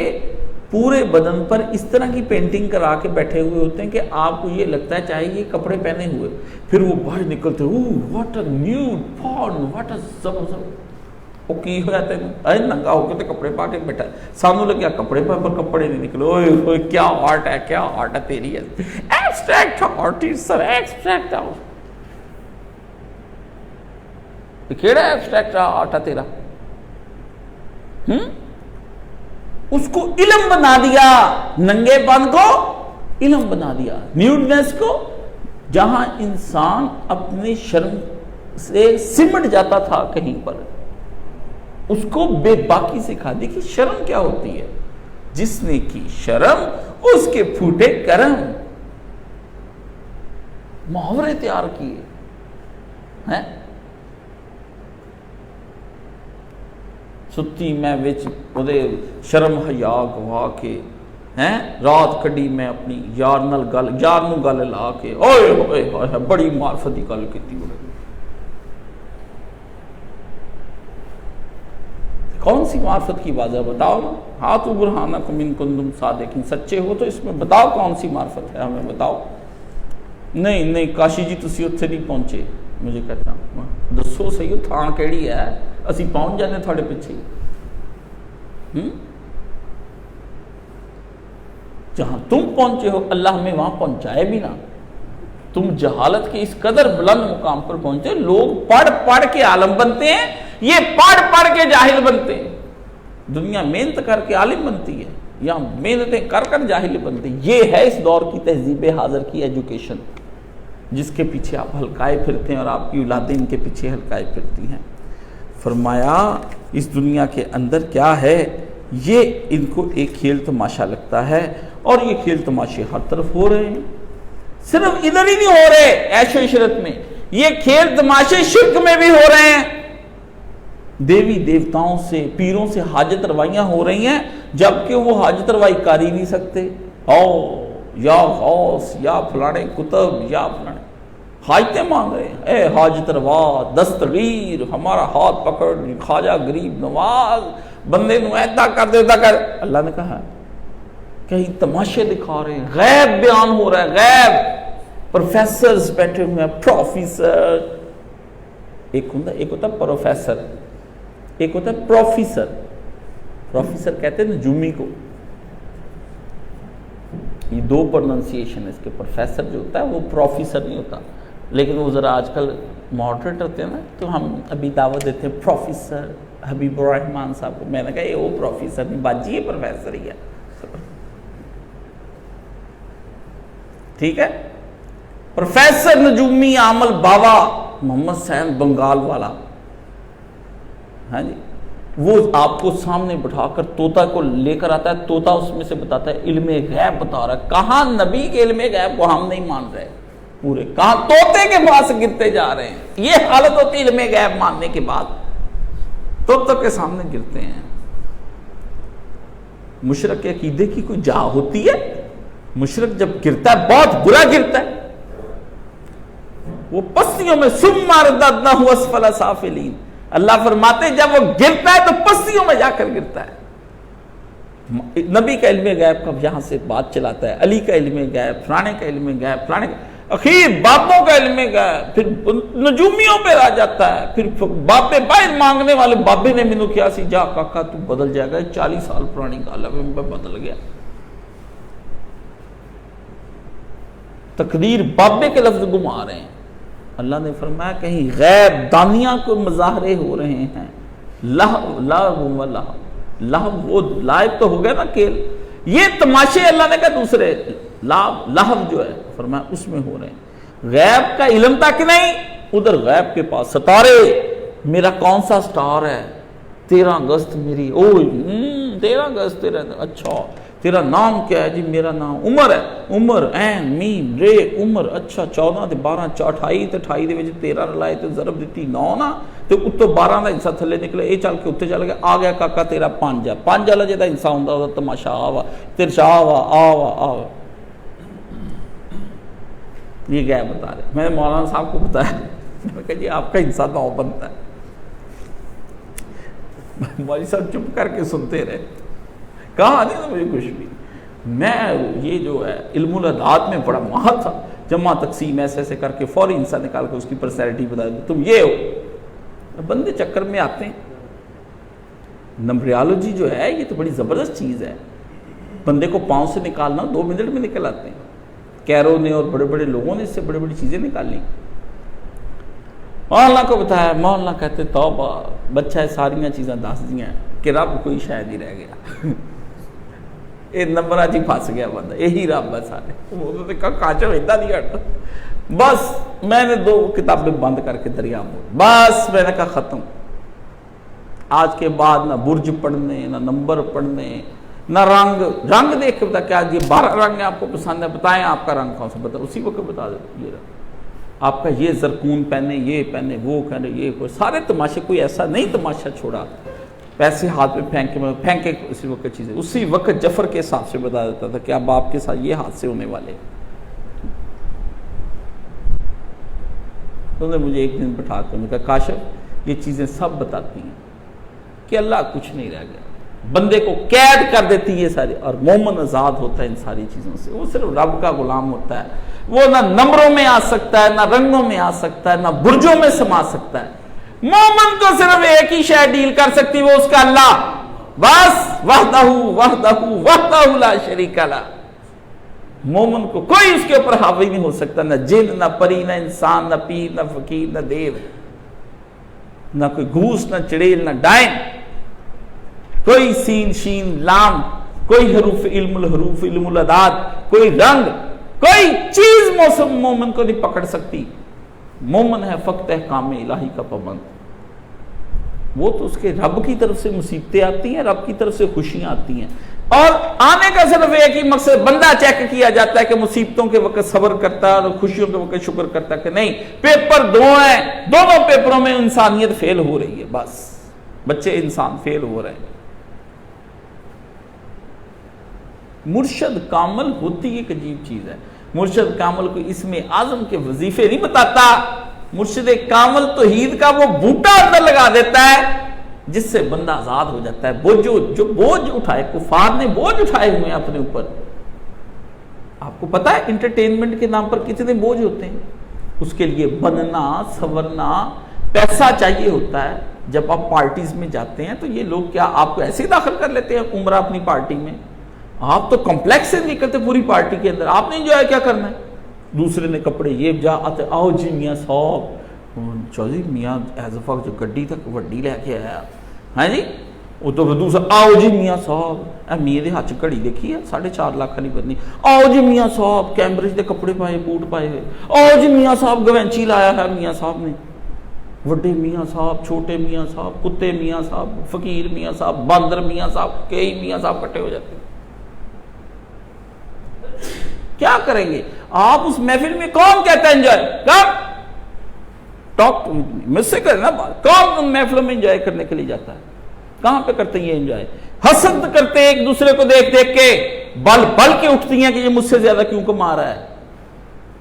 پورے بدن پر اس طرح کی پینٹنگ کرا کے بیٹھے ہوئے ہوتے ہیں کہ آپ کو یہ لگتا ہے چاہے یہ کپڑے پہنے ہوئے. پھر وہ باہر نکلتے واٹ اے نیوڈ پارن، واٹ اے زبردست. وہ کی ہو جاتے ہیں اے ننگا ہو کے تو کپڑے پا کے بیٹھا ہے، سامنے لگا کپڑے پا پر کپڑے نہیں نکلے. اوئے اوئے کیا آرٹ ہے، کیا آرٹ ہے تیری ہے. Abstract art is sir, abstract art. کیڑا ایبسٹریکٹ آرٹ ہے تیرا؟ اس کو علم بنا دیا، ننگے پن کو علم بنا دیا، نیوڈنس کو. جہاں انسان اپنے شرم سے سمٹ جاتا تھا کہیں پر، اس کو بے باکی سکھا دی کہ شرم کیا ہوتی ہے. جس نے کی شرم اس کے پھوٹے کرم. محاورے تیار کیے ہیں. ستی میں وچ اودے شرم حیا گوا کے ہیں رات کڈی میں اپنی یار نال گل، یار نو گل لا کے اوئے ہوئے ہوئے بڑی معرفت دی گل کیتی. کون سی معرفت کی بات ہے بتاؤ نا. ہاتھ برہانکم ان کنتم صادقین، سچے ہو تو اس میں بتاؤ کون سی معرفت ہے، ہمیں بتاؤ. نہیں کاشی جی تسی اتھے نہیں پہنچے. مجھے کہتا دسو صحیح تھان کیڑی ہے، اسی پہنچ جانے تھوڑے پیچھے. جہاں تم پہنچے ہو اللہ ہمیں وہاں پہنچائے بھی نہ. تم جہالت کے اس قدر بلند مقام پر پہنچے. لوگ پڑھ پڑھ کے عالم بنتے ہیں، یہ پڑھ پڑھ کے جاہل بنتے ہیں. دنیا محنت کر کے عالم بنتی ہے یا محنتیں کر کر جاہل بنتے ہیں. یہ ہے اس دور کی تہذیب حاضر کی ایجوکیشن، جس کے پیچھے آپ ہلکائے پھرتے ہیں اور آپ کی اولادیں ان کے پیچھے ہلکائے پھرتی ہیں. فرمایا اس دنیا کے اندر کیا ہے، یہ ان کو ایک کھیل تماشا لگتا ہے. اور یہ کھیل تماشے ہر طرف ہو رہے ہیں، صرف ادھر ہی نہیں ہو رہے عیش و عشرت میں، یہ کھیل تماشے شرک میں بھی ہو رہے ہیں. دیوی دیوتاؤں سے پیروں سے حاجت روائیاں ہو رہی ہیں، جبکہ وہ حاجت روائی کر ہی نہیں سکتے. یا غوث یا فلانے کتب یا فلانے حاجتیں مانگ رہے ہیں. اے حاجت روا دستگیر ہمارا ہاتھ پکڑ، خواجہ غریب نواز بندے نو ایدا کر دیتا کر. اللہ نے کہا کہیں تماشے دکھا رہے ہیں، غیب بیان ہو رہا ہے. غیب پروفیسرز بیٹھے ہوئے ہیں، پروفیسر. ایک ہوتا ہے پروفیسر، ایک ہوتا ہے پروفیسر. پروفیسر کہتے ہیں نجومی کو. یہ دو پروننسیشن ہے اس کے. پروفیسر جو ہوتا ہے وہ پروفیسر نہیں ہوتا. لیکن وہ ذرا آج کل ماڈریٹ ہوتے ہیں نا، تو ہم ابھی دعوت دیتے ہیں پروفیسر حبیب الرحمان صاحب کو. میں نے کہا یہ وہ پروفیسر نہیں باجی، یہ پروفیسر ہی ہے. ٹھیک ہے، پروفیسر نجومی عامل بابا محمد حسین بنگال والا، ہاں جی، وہ آپ کو سامنے بٹھا کر طوطا کو لے کر آتا ہے، طوطا اس میں سے بتاتا ہے علم غیب بتا رہا ہے. کہاں نبی کے علم غیب کو ہم نہیں مان رہے پورے، کہاں طوطے کے پاس گرتے جا رہے ہیں. یہ حالت ہوتی ہے علم غیب ماننے کے بعد، طوطوں کے سامنے گرتے ہیں. مشرک کے عقیدے کی کوئی جا ہوتی ہے؟ مشرک جب گرتا ہے بہت برا گرتا ہے، وہ پستیوں میں ثم رددناہ اسفل سافلین. اللہ فرماتے ہیں جب وہ گرتا ہے تو پستیوں میں جا کر گرتا ہے. نبی کا علم غیب کب یہاں سے بات چلاتا ہے، علی کا علم غیب، فلانے کا علم غیب، فلانے کا، اخیر بابوں کا علم غیب، پھر نجومیوں پہ آ جاتا ہے. پھر بابے باہر مانگنے والے بابے نے مینو کیا سی، جا کاکا تو بدل جائے گا، 40 سال پرانی گل ہے میں بدل گیا. تقدیر بابے کے لفظ گما رہے ہیں. اللہ نے فرمایا کہیں غیب دانیاں کو مظاہرے ہو رہے ہیں. لہو وہ لائب تو ہو گیا نا کھیل، یہ تماشے اللہ نے کہا دوسرے لہو جو ہے فرمایا اس میں ہو رہے ہیں. غیب کا علم تک نہیں، ادھر غیب کے پاس ستارے. میرا کون سا سٹار ہے؟ 13 اگست میری، 13 اگست تیرا، اچھا تیرا نام کیا ہے؟ جی میرا نام عمر ہے. عمر عین میم رے عمر، اچھا 14 تے 12 28 تے 28 دے وچ 13 رلائے تے ضرب دتی 9 نا، تے اتوں 12 دا حصہ تھلے نکلے، اے چل کے اتنے چل گیا، آ گیا کاکا تیرا 5 ہے. 5 والا جہاں حصہ ہوندا او تماشا آوا ترشا آوا. یہ غیب بتا رہے. میں نے مولانا صاحب کو بتایا، میں نے کہا جی آپ کا حصہ 9 بنتا ہے. مولوی صاحب چپ کر کے سنتے رہے، کہا نہیں تھا مجھے کچھ بھی. میں یہ جو ہے علم الاداد میں بڑا ماہر تھا، جمع تقسیم ایسے ایسے کر کے فوری انسان نکال کے اس کی پرسنالٹی بتا دیں تم یہ ہو. بندے چکر میں آتے ہیں. نمبریالوجی جو ہے یہ تو بڑی زبردست چیز ہے. بندے کو پاؤں سے نکالنا 2 منٹ میں نکل آتے ہیں. کیرو نے اور بڑے بڑے لوگوں نے اس سے بڑی بڑی چیزیں نکال لی. مولانا کو بتایا، مولانا کہتے توبہ بچہ ہے ساریاں چیزاں دس دیاں کہ رب کوئی شاید ہی رہ گیا. یہ نمبر آج ہی پھنس گیا بندہ، یہی رب ہے سارے. وہ تو کہا کانچا ویدہ نہیں ہٹتا. بس میں نے 2 کتابیں بند کر کے دریا میں، بس میں نے کہا ختم. آج کے بعد نہ برج پڑھنے، نہ نمبر پڑھنے، نہ رنگ دیکھ کے بتا کیا جی 12 رنگ آپ کو پسند ہے، بتائیں آپ کا رنگ کون سا، بتا اسی وقت بتا دے. یہ رنگ آپ کا یہ زرکون پہنے، یہ پہنے، وہ پہنے، یہ کوئی سارے تماشے، کوئی ایسا نہیں تماشا چھوڑا. پیسے ہاتھ میں پھینکے اسی وقت چیزیں، اسی وقت جفر کے حساب سے بتا دیتا تھا کہ اب آپ کے ساتھ یہ حادثے ہونے والے. انہوں نے مجھے ایک دن بٹھا کر کہا کاشف یہ چیزیں سب بتاتی ہیں کہ اللہ کچھ نہیں رہ گیا، بندے کو قید کر دیتی ہے ساری، اور مومن آزاد ہوتا ہے ان ساری چیزوں سے. وہ صرف رب کا غلام ہوتا ہے. وہ نہ نمبروں میں آ سکتا ہے، نہ رنگوں میں آ سکتا ہے، نہ برجوں میں سما سکتا ہے. مومن کو صرف ایک ہی شے ڈیل کر سکتی، وہ اس کا اللہ، بس وحدہ لا شریک لہ. مومن کو کوئی اس کے اوپر حاوی نہیں ہو سکتا، نہ جن، نہ پری، نہ انسان، نہ پیر، نہ فقیر، نہ دیو، نہ کوئی گھوس، نہ چڑیل، نہ ڈائن، کوئی سین شین لام، کوئی حروف علم الحروف علم الاداد، کوئی رنگ، کوئی چیز مومن کو نہیں پکڑ سکتی. مومن ہے فقط احکام الہی کا پابند. وہ تو اس کے رب کی طرف سے مصیبتیں آتی ہیں، رب کی طرف سے خوشیاں آتی ہیں، اور آنے کا صرف ایک ہی مقصد، بندہ چیک کیا جاتا ہے کہ مصیبتوں کے وقت صبر کرتا ہے اور خوشیوں کے وقت شکر کرتا ہے کہ نہیں. پیپر 2 ہیں، دونوں پیپروں میں انسانیت فیل ہو رہی ہے. بس بچے انسان فیل ہو رہے ہیں. مرشد کامل ہوتی ایک عجیب چیز ہے. مرشد کامل کو اسم اعظم کے وظیفے نہیں بتاتا. مرشد کامل توحید کا وہ بوٹا اندر لگا دیتا ہے جس سے بندہ آزاد ہو جاتا ہے. جو بوجھ اٹھائے، کفار نے بوجھ اٹھائے ہوئے ہیں اپنے اوپر. آپ کو پتا ہے انٹرٹینمنٹ کے نام پر کتنے بوجھ ہوتے ہیں. اس کے لیے بننا، سورنا، پیسہ چاہیے ہوتا ہے. جب آپ پارٹیز میں جاتے ہیں تو یہ لوگ کیا آپ کو ایسے ہی داخل کر لیتے ہیں عمرہ اپنی پارٹی میں؟ آپ تو کمپلیکس سے نکلتے پوری پارٹی کے اندر. آپ نے انجوائے کیا کرنا ہے؟ دوسرے نے کپڑے یہ جا آتے آؤ جی میاں صاحب چودھری میاں ایزفا جو گڈی تک وڈی لے کے آیا ہاں جی وہ تو دوسرا آؤ جی میاں صاحب اے میاں دے ہاتھ چ گھڑی دیکھی ہے 4.5 لاکھ نہیں بدنی آؤ جی میاں صاحب کیمبرج دے کپڑے پائے بوٹ پائے ہوئے آؤ جی میاں صاحب گوینچی لایا ہے میاں صاحب نے وڈے میاں صاحب چھوٹے میاں صاحب کتے میاں صاحب فقیر میاں صاحب باندر میاں صاحب کئی میاں صاحب کٹے ہو جاتے ہیں کیا کریں گے آپ اس محفل میں کون کہتا ہے انجوائے کب ٹاک مجھ سے کریں نا بات کون ان محفلوں میں انجوائے کرنے کے لیے جاتا ہے کہاں پہ کرتے ہیں یہ انجوائے حسد کرتے ہیں ایک دوسرے کو دیکھ دیکھ کے بل بل کے اٹھتی ہیں کہ یہ مجھ سے زیادہ کیوں کما رہا ہے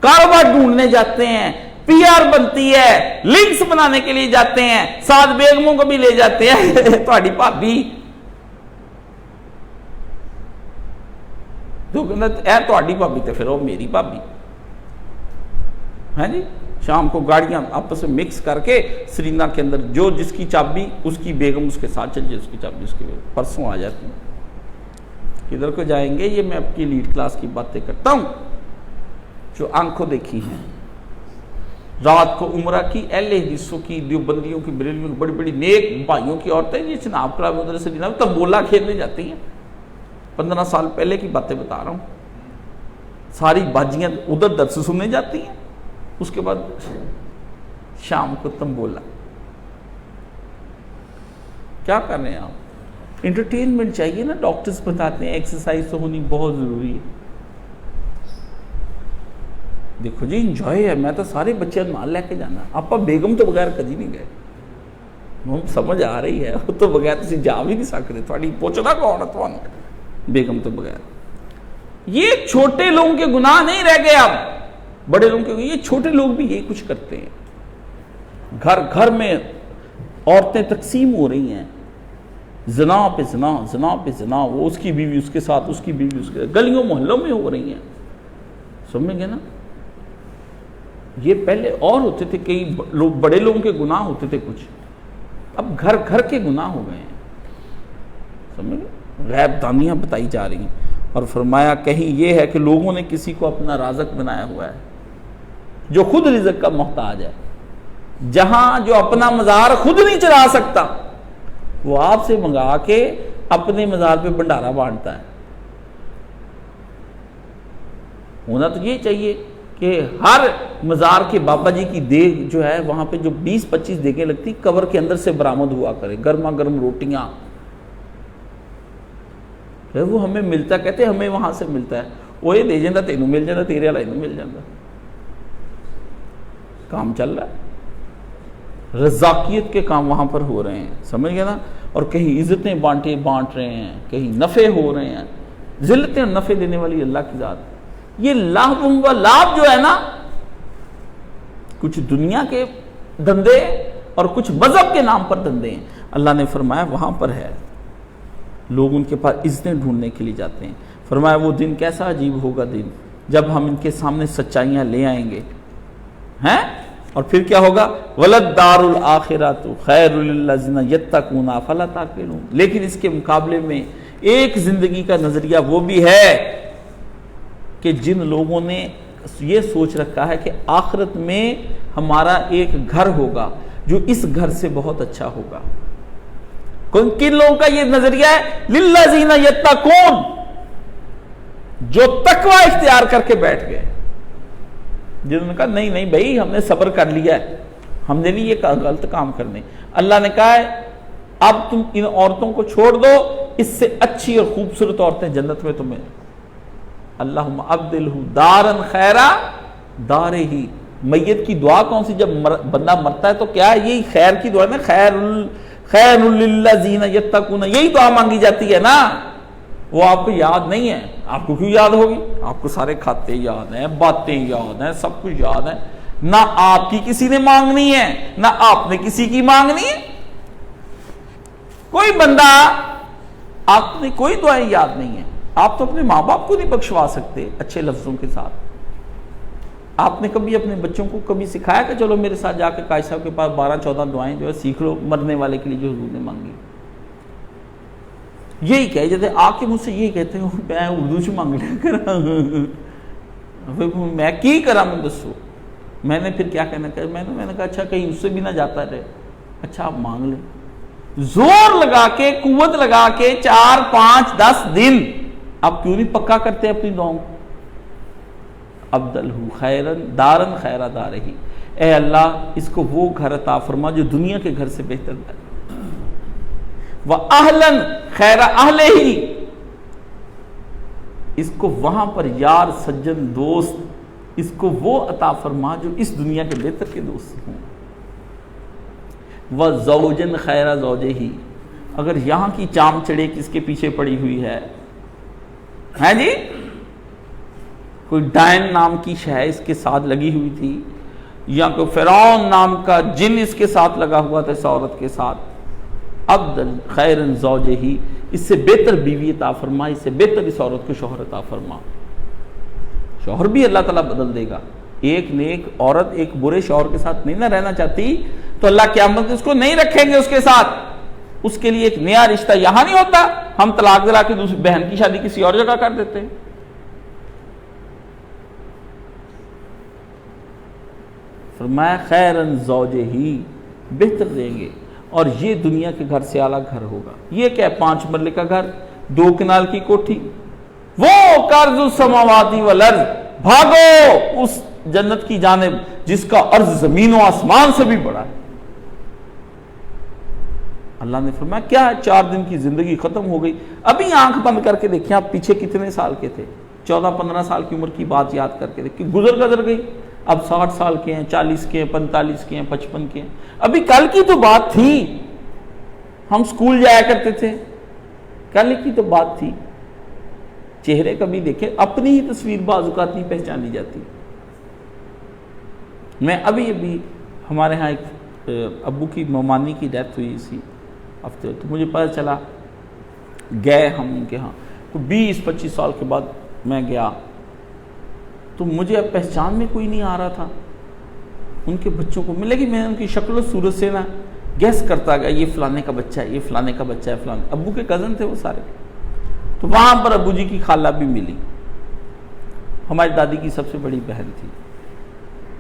کاروبار ڈھونڈنے جاتے ہیں پی آر بنتی ہے لنکس بنانے کے لیے جاتے ہیں ساتھ بیگموں کو بھی لے جاتے ہیں تھوڑی بھابی تھوڑی بھابی تو پھر وہ میری بھابی ہے جی شام کو گاڑیاں آپس میں مکس کر کے سرینا کے اندر جو جس کی چابی اس کی بیگم اس کے ساتھ چل جائے اس کی چابی اس کی بیگم پرسوں آ جاتی ہیں کدھر کو جائیں گے یہ میں آپ کی لیڈ کلاس کی باتیں کرتا ہوں جو آنکھوں دیکھی ہیں رات کو عمرہ کی اہل حدیثوں کی دیوبندیوں کی بریلویوں کی بڑی بڑی نیک بھائیوں کی عورتیں یہ چناب کلاب ادھر سے تمبولا کھیلنے جاتی ہیں 15 سال پہلے کی باتیں بتا رہا ہوں ساری باجیاں ادھر درس سننے جاتی ہیں اس کے بعد شام کو تمبولا کیا کر رہے ہیں آپ انٹرٹینمنٹ چاہیے نا ڈاکٹرز بتاتے ہیں ایکسرسائز تو ہونی بہت ضروری ہے دیکھو جی انجوائے ہے میں تو سارے بچے مال لے کے جانا آپ بیگم تو بغیر کدی نہیں گئے ہم سمجھ آ رہی ہے وہ تو بغیر تسی جا بھی نہیں سکتے تھوڑی پوچھنا کون ہے تو بیگم تو بغیر یہ چھوٹے لوگوں کے گناہ نہیں رہ گئے اب بڑے لوگوں کے یہ چھوٹے لوگ بھی یہ کچھ کرتے ہیں گھر گھر میں عورتیں تقسیم ہو رہی ہیں زنا پہ زنا زنا پہ زنا وہ اس کی بیوی اس کے ساتھ اس کی بیوی اس کے ساتھ گلیوں محلوں میں ہو رہی ہیں سمجھ گئے نا یہ پہلے اور ہوتے تھے کئی لوگ بڑے لوگوں کے گناہ ہوتے تھے کچھ اب گھر گھر کے گناہ ہو گئے ہیں سمجھ گئے غیب دانیاں بتائی جا رہی ہیں اور فرمایا کہیں یہ ہے کہ لوگوں نے کسی کو اپنا رازق بنایا ہوا ہے جو خود رزق کا محتاج ہے جہاں جو اپنا مزار خود نہیں چلا سکتا وہ آپ سے منگا کے اپنے مزار پہ بھنڈارا بانٹتا ہے ہونا تو یہ چاہیے کہ ہر مزار کے بابا جی کی دیگ جو ہے وہاں پہ جو 20-25 دیگیں لگتی قبر کے اندر سے برآمد ہوا کرے گرما گرم روٹیاں وہ ہمیں ملتا کہتے ہمیں وہاں سے ملتا ہے وہ یہ دے جاندہ تینوں مل جاندہ تیرے والا انہوں مل جاندہ کام چل رہا ہے رزاقیت کے کام وہاں پر ہو رہے ہیں سمجھ گئے نا اور کہیں عزتیں بانٹ رہے ہیں کہیں نفع ہو رہے ہیں ذلتیں اور نفع دینے والی اللہ کی ذات یہ لابھ جو ہے نا کچھ دنیا کے دندے اور کچھ مذہب کے نام پر دندے ہیں اللہ نے فرمایا وہاں پر ہے لوگ ان کے پاس عزتیں ڈھونڈنے کے لیے جاتے ہیں فرمایا وہ دن کیسا عجیب ہوگا دن جب ہم ان کے سامنے سچائیاں لے آئیں گے ہیں اور پھر کیا ہوگا وَلَدَّارُ الْآخِرَةُ خَيْرُ لِلَّذِينَ يَتَّقُونَ أَفَلَا تَعْقِلُونَ لیکن اس کے مقابلے میں ایک زندگی کا نظریہ وہ بھی ہے کہ جن لوگوں نے یہ سوچ رکھا ہے کہ آخرت میں ہمارا ایک گھر ہوگا جو اس گھر سے بہت اچھا ہوگا کن لوگوں کا یہ نظریہ ہے للذین یتقون جو تقوی اختیار کر کے بیٹھ گئے جنہوں نے کہا نہیں بھائی ہم نے صبر کر لیا ہے ہم نے نہیں یہ غلط کام کرنے اللہ نے کہا ہے اب تم ان عورتوں کو چھوڑ دو اس سے اچھی اور خوبصورت عورتیں جنت میں تمہیں اللہم ابدلہ دارن خیرہ دارے ہی میت کی دعا کون سی جب بندہ مرتا ہے تو کیا ہے یہی خیر کی دعا ہے خیر للذین یتقون یہی دعا مانگی جاتی ہے نا وہ آپ کو یاد نہیں ہے آپ کو کیوں یاد ہوگی آپ کو سارے کھاتے یاد ہیں باتیں یاد ہیں سب کچھ یاد ہے نہ آپ کی کسی نے مانگنی ہے نہ آپ نے کسی کی مانگنی ہے کوئی بندہ آپ نے کوئی دعائیں یاد نہیں ہے آپ تو اپنے ماں باپ کو نہیں بخشوا سکتے اچھے لفظوں کے ساتھ آپ نے کبھی اپنے بچوں کو کبھی سکھایا کہ چلو میرے ساتھ جا کے قائد صاحب کے پاس 12-14 دعائیں جو ہے سیکھ لو مرنے والے کے لیے جو حضور نے مانگی یہی کہے جیسے آ کے مجھ سے یہی کہتے ہیں میں اردو سے مانگ لیا کر میں کی کرا میں دسو، میں نے پھر کیا کہنا کہ میں نے کہا اچھا کہیں اس سے بھی نہ جاتا رہے، اچھا آپ مانگ لیں، زور لگا کے قوت لگا کے 4 5 10 دن آپ کیوں نہیں پکا کرتے اپنی دعاؤں؟ ابدلہ خیرن دارن خیر دارہی، اے اللہ اس کو وہ گھر عطا فرما جو دنیا کے گھر سے بہتر ہے، وَأَهْلًا خَيْرَ أَهْلِهِ، اس کو وہاں پر یار سجن دوست اس کو وہ عطا فرما جو اس دنیا کے بہتر کے دوست ہوں، وَزَوْجًا خَيْرَ زَوْجِهِ، اگر یہاں کی چام چڑے کس کے پیچھے پڑی ہوئی ہے جی، کوئی ڈائن نام کی شے اس کے ساتھ لگی ہوئی تھی، یا کوئی فرعون نام کا جن اس کے ساتھ لگا ہوا تھا اس عورت کے ساتھ، عبدل خیرن زوجہی، اس سے بہتر بیوی عطا فرما، اس سے بہتر اس عورت کو شوہر عطا فرما۔ شوہر بھی اللہ تعالیٰ بدل دے گا، ایک نیک عورت ایک برے شوہر کے ساتھ نہیں نہ رہنا چاہتی تو اللہ قیامت اس کو نہیں رکھیں گے اس کے ساتھ، اس کے لیے ایک نیا رشتہ یہاں نہیں ہوتا، ہم طلاق دلا کے دوسری بہن کی شادی کسی اور جگہ کر دیتے ہیں۔ فرمایا خیرن زوجہی، بہتر دیں گے، اور یہ دنیا کے گھر سے اعلیٰ گھر ہوگا۔ یہ کیا 5 مرلے کا گھر، 2 کنال کی کوٹھی، وہ قرض السماوات والارض، بھاگو اس جنت کی جانب جس کا عرض زمین و آسمان سے بھی بڑا ہے۔ اللہ نے فرمایا کیا ہے، 4 دن کی زندگی ختم ہو گئی، ابھی آنکھ بند کر کے دیکھیں آپ پیچھے کتنے سال کے تھے، 14-15 سال کی عمر کی بات یاد کر کے دیکھیں، گزر گئی، اب 60 سال کے ہیں، 40 کے ہیں، 45 کے ہیں، 55 کے ہیں، ابھی کل کی تو بات تھی، ہم سکول جایا کرتے تھے، کل کی تو بات تھی۔ چہرے کبھی دیکھیں، اپنی ہی تصویر بعض اوقات نہیں پہچانی جاتی۔ میں ابھی ہمارے ہاں ایک ابو کی ممانی کی ڈیتھ ہوئی اسی ہفتے، تو مجھے پتہ چلا، گئے ہم ان کے ہاں، 20-25 سال کے بعد میں گیا تو مجھے اب پہچان میں کوئی نہیں آ رہا تھا، ان کے بچوں کو ملے گی، میں ان کی شکل و صورت سے نا گیس کرتا گیا، یہ فلانے کا بچہ ہے، یہ فلانے کا بچہ ہے، فلانے ابو کے کزن تھے وہ سارے۔ تو وہاں پر ابو جی کی خالہ بھی ملی، ہماری دادی کی سب سے بڑی بہن تھی،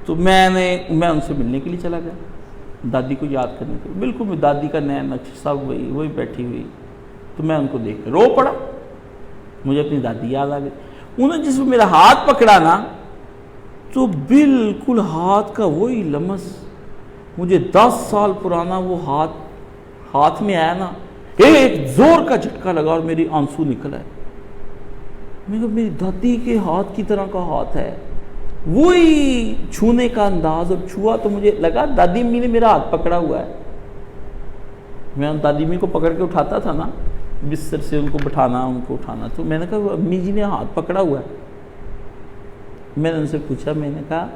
تو میں ان سے ملنے کے لیے چلا گیا، دادی کو یاد کرنے کے لیے، بالکل دادی کا نیا نقش سب وہی بیٹھی ہوئی، تو میں ان کو دیکھ کے رو پڑا، مجھے اپنی دادی یاد آ گئی۔ انہوں نے جس میں میرا ہاتھ پکڑا نا تو بالکل ہاتھ کا وہی لمس، مجھے 10 سال پرانا وہ ہاتھ میں آیا نا، ایک زور کا جھٹکا لگا اور میری آنسو نکل آئے۔ میں کہا میری دادی کے ہاتھ کی طرح کا ہاتھ ہے، وہی چھونے کا انداز، اور چھوا تو مجھے لگا دادی امی نے میرا ہاتھ پکڑا ہوا ہے۔ میں دادی امی کو پکڑ کے اٹھاتا تھا نا، بستر سے ان کو بٹھانا، ان کو اٹھانا، تو میں نے کہا امی جی نے ہاتھ پکڑا ہوا ہے۔ میں نے ان سے پوچھا، میں نے کہا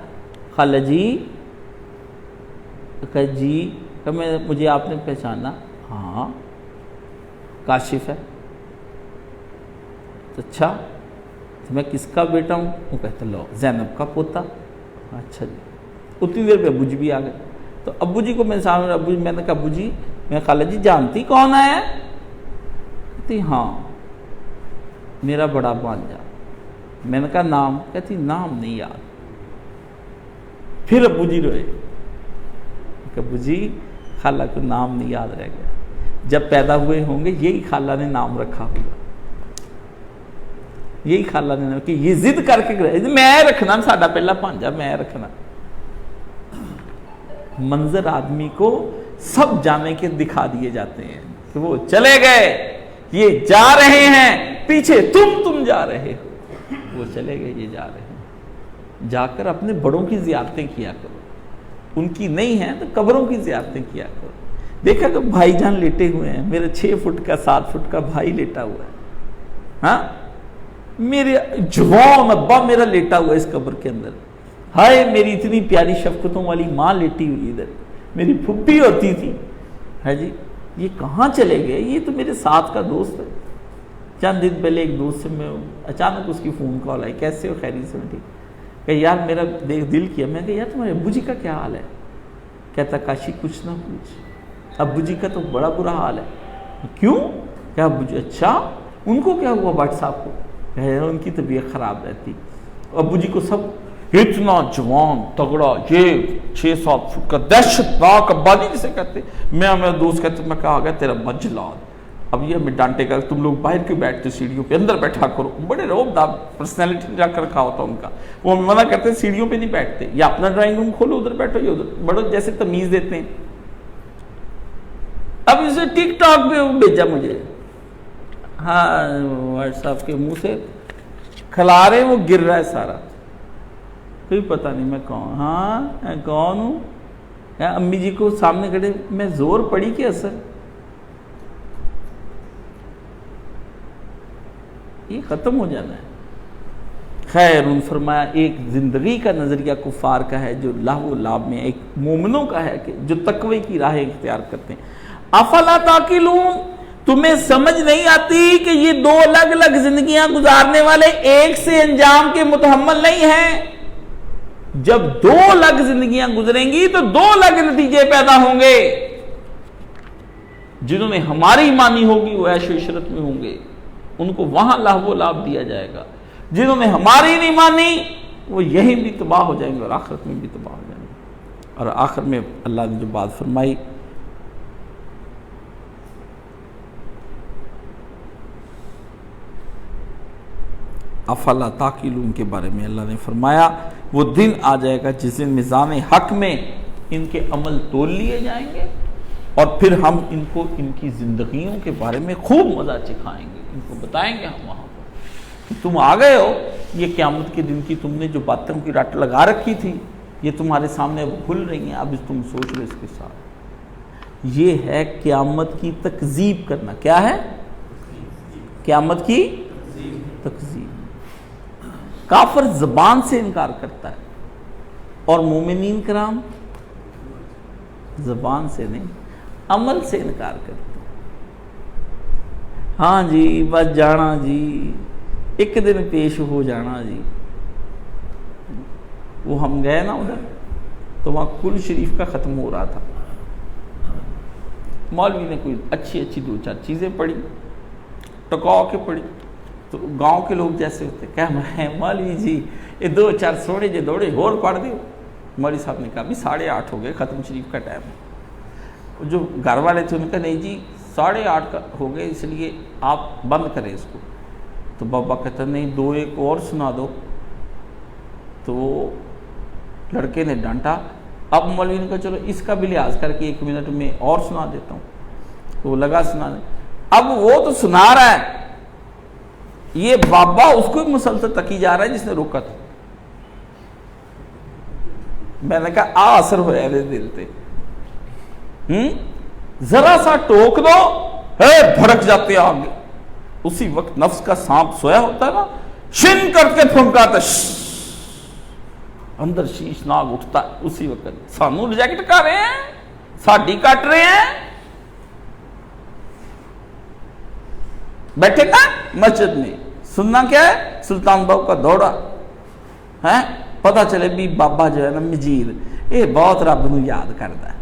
خالہ جی، کہا جی، کہ مجھے آپ نے پہچانا؟ ہاں، کاشف ہے۔ اچھا، تو میں کس کا بیٹا ہوں؟ وہ کہتا لو زینب کا پوتا۔ اچھا جی، اتنی دیر پہ ابو جی بھی آ گئے، تو ابو جی کو میں سامنے، ابو جی، میں نے کہا ابو جی، میں خالہ جی جانتی کون ہے؟ کہتی ہاں میرا بڑا بھانجا۔ میں نے کہا نام؟ کہتی نام نہیں یاد۔ پھر ابو جی روئے کہ ابو جی خالہ کو نام نہیں یاد رہ گیا، جب پیدا ہوئے ہوں گے یہی خالہ نے نام رکھا ہوگا، یہی خالہ نے، کہ یہ ضد کر کے میں رکھنا، ساڈا پہلا بھانجا میں رکھنا۔ منظر آدمی کو سب جانے کے دکھا دیے جاتے ہیں کہ وہ چلے گئے، یہ جا رہے ہیں، پیچھے تم جا رہے ہو، وہ چلے گئے، یہ جا رہے ہیں۔ جا کر اپنے بڑوں کی زیارتیں کیا کرو، ان کی نہیں ہیں تو قبروں کی زیارتیں کیا کرو۔ دیکھا کہ بھائی جان لیٹے ہوئے ہیں، میرے 6 فٹ کا 7 فٹ کا بھائی لیٹا ہوا ہے، ہاں، میرے جوان ابا میرا لیٹا ہوا ہے اس قبر کے اندر، ہائے میری اتنی پیاری شفقتوں والی ماں لیٹی ہوئی ادھر، میری پھپھی ہوتی تھی، ہے جی، یہ کہاں چلے گئے؟ یہ تو میرے ساتھ کا دوست ہے۔ چند دن پہلے ایک دوست سے میں اچانک اس کی فون کال آئی، کیسے ہو؟ خیریت سے؟ میں ٹھیک۔ کہ یار میرا دل کیا، میں کہ یار تمہارے ابو جی کا کیا حال ہے؟ کہتا کاشی کچھ نہ پوچھ، ابو جی کا تو بڑا برا حال ہے۔ کیوں؟ کہ ابو جی، اچھا ان کو کیا ہوا؟ بٹ صاحب کو کہ ان کی طبیعت خراب رہتی، ابو جی کو سب اتنا جوان تگڑا، یہ 6-7 فٹ کا دہشت ناک ابا جی جسے کہتے، میں دوست کہتے، میں کہا گیا تیرا مجلاد، اب یہ ہمیں ڈانٹے گا تم لوگ باہر کیوں بیٹھتے سیڑھیوں پہ، اندر بیٹھا کرو. بڑے روب داب پرسنالٹی جا کر رکھا ہوتا ان کا، وہ ہمیں منع کرتے سیڑھیوں پہ نہیں بیٹھتے، یا اپنا ڈرائنگ روم کھولو ادھر بیٹھو، یا ادھر بڑے جیسے تمیز دیتے ہیں. اب اسے ٹک ٹاک پہ بھیجا مجھے، ہاں واٹس ایپ کے منہ سے کھلا رہے وہ گر رہا ہے سارا، کوئی پتہ نہیں میں کون، ہاں میں کون ہوں. امی جی کو سامنے کھڑے، میں زور پڑی کہ اثر، یہ ختم ہو جانا ہے. خیر ان فرمایا ایک زندگی کا نظریہ کفار کا ہے جو لہو و لعب میں، ایک مومنوں کا ہے کہ جو تقوی کی راہیں اختیار کرتے ہیں. افلا تعقلون، تمہیں سمجھ نہیں آتی کہ یہ دو الگ الگ زندگیاں گزارنے والے ایک سے انجام کے متحمل نہیں ہیں. جب دو الگ زندگیاں گزریں گی تو دو الگ نتیجے پیدا ہوں گے. جنہوں نے ہماری مانی ہوگی وہ عیش و عشرت میں ہوں گے، ان کو وہاں لہو و لعب دیا جائے گا. جنہوں نے ہماری نہیں مانی وہ یہیں بھی تباہ ہو جائیں گے اور آخرت میں بھی تباہ ہو جائیں گے. اور آخر میں اللہ نے جو بات فرمائی، افلا تعقلون کے بارے میں اللہ نے فرمایا وہ دن آ جائے گا جس دن میزان حق میں ان کے عمل تول لیے جائیں گے، اور پھر ہم ان کو ان کی زندگیوں کے بارے میں خوب مزہ چکھائیں گے. ان کو بتائیں گے ہم وہاں پر کہ تم آ گئے ہو، یہ قیامت کے دن کی تم نے جو باتوں کی رٹ لگا رکھی تھی یہ تمہارے سامنے اب کھل رہی ہیں، اب تم سوچ لو اس کے ساتھ. یہ ہے قیامت کی تکذیب کرنا. کیا ہے؟ قیامت کی تکذیب. کافر زبان سے انکار کرتا ہے اور مومنین کرام زبان سے نہیں عمل سے انکار کرتے ہیں. ہاں جی بس جانا جی، ایک دن پیش ہو جانا جی. وہ ہم گئے نا ادھر تو وہاں کل شریف کا ختم ہو رہا تھا. مولوی نے کوئی اچھی 2-4 چیزیں پڑھی، ٹکا کے پڑھی. تو گاؤں کے لوگ جیسے ہوتے کہ مولوی جی یہ 2-4 سوڑے جو دوڑے اور پڑھ دیو. مولوی صاحب نے کہا بھی 8:30 ہو گئے، ختم شریف کا ٹائم ہے. جو گھر والے تھے انہوں نے کہا نہیں جی 8:30 ہو گئے اس لیے آپ بند کریں اس کو. تو بابا کہتا نہیں 2-1 اور سنا دو. تو لڑکے نے ڈانٹا. اب مولوی نے کہا چلو اس کا بھی لحاظ کر کے 1 منٹ میں اور سنا دیتا ہوں. تو وہ لگا سنانے. اب وہ تو سنا رہا ہے، یہ بابا اس کو مسلسل تکی جا رہا ہے جس نے روکا تھا. میں نے کہا اثر ہوا ہے دل تے، ذرا سا ٹوک دو بھڑک جاتے ہیں آگے. اسی وقت نفس کا سانپ سویا ہوتا ہے نا، شن کر کے پھنکاتا اندر شیش ناگ اٹھتا ہے. اسی وقت سانو ریجیکٹ کر رہے ہیں، ساڈی کٹ رہے ہیں. بیٹھے نا مسجد میں سننا کیا ہے؟ سلطان باؤ کا دوڑا ہے. پتا چلے بھی بابا جو ہے نا مجید یہ بہت رب نو یاد کرتا ہے.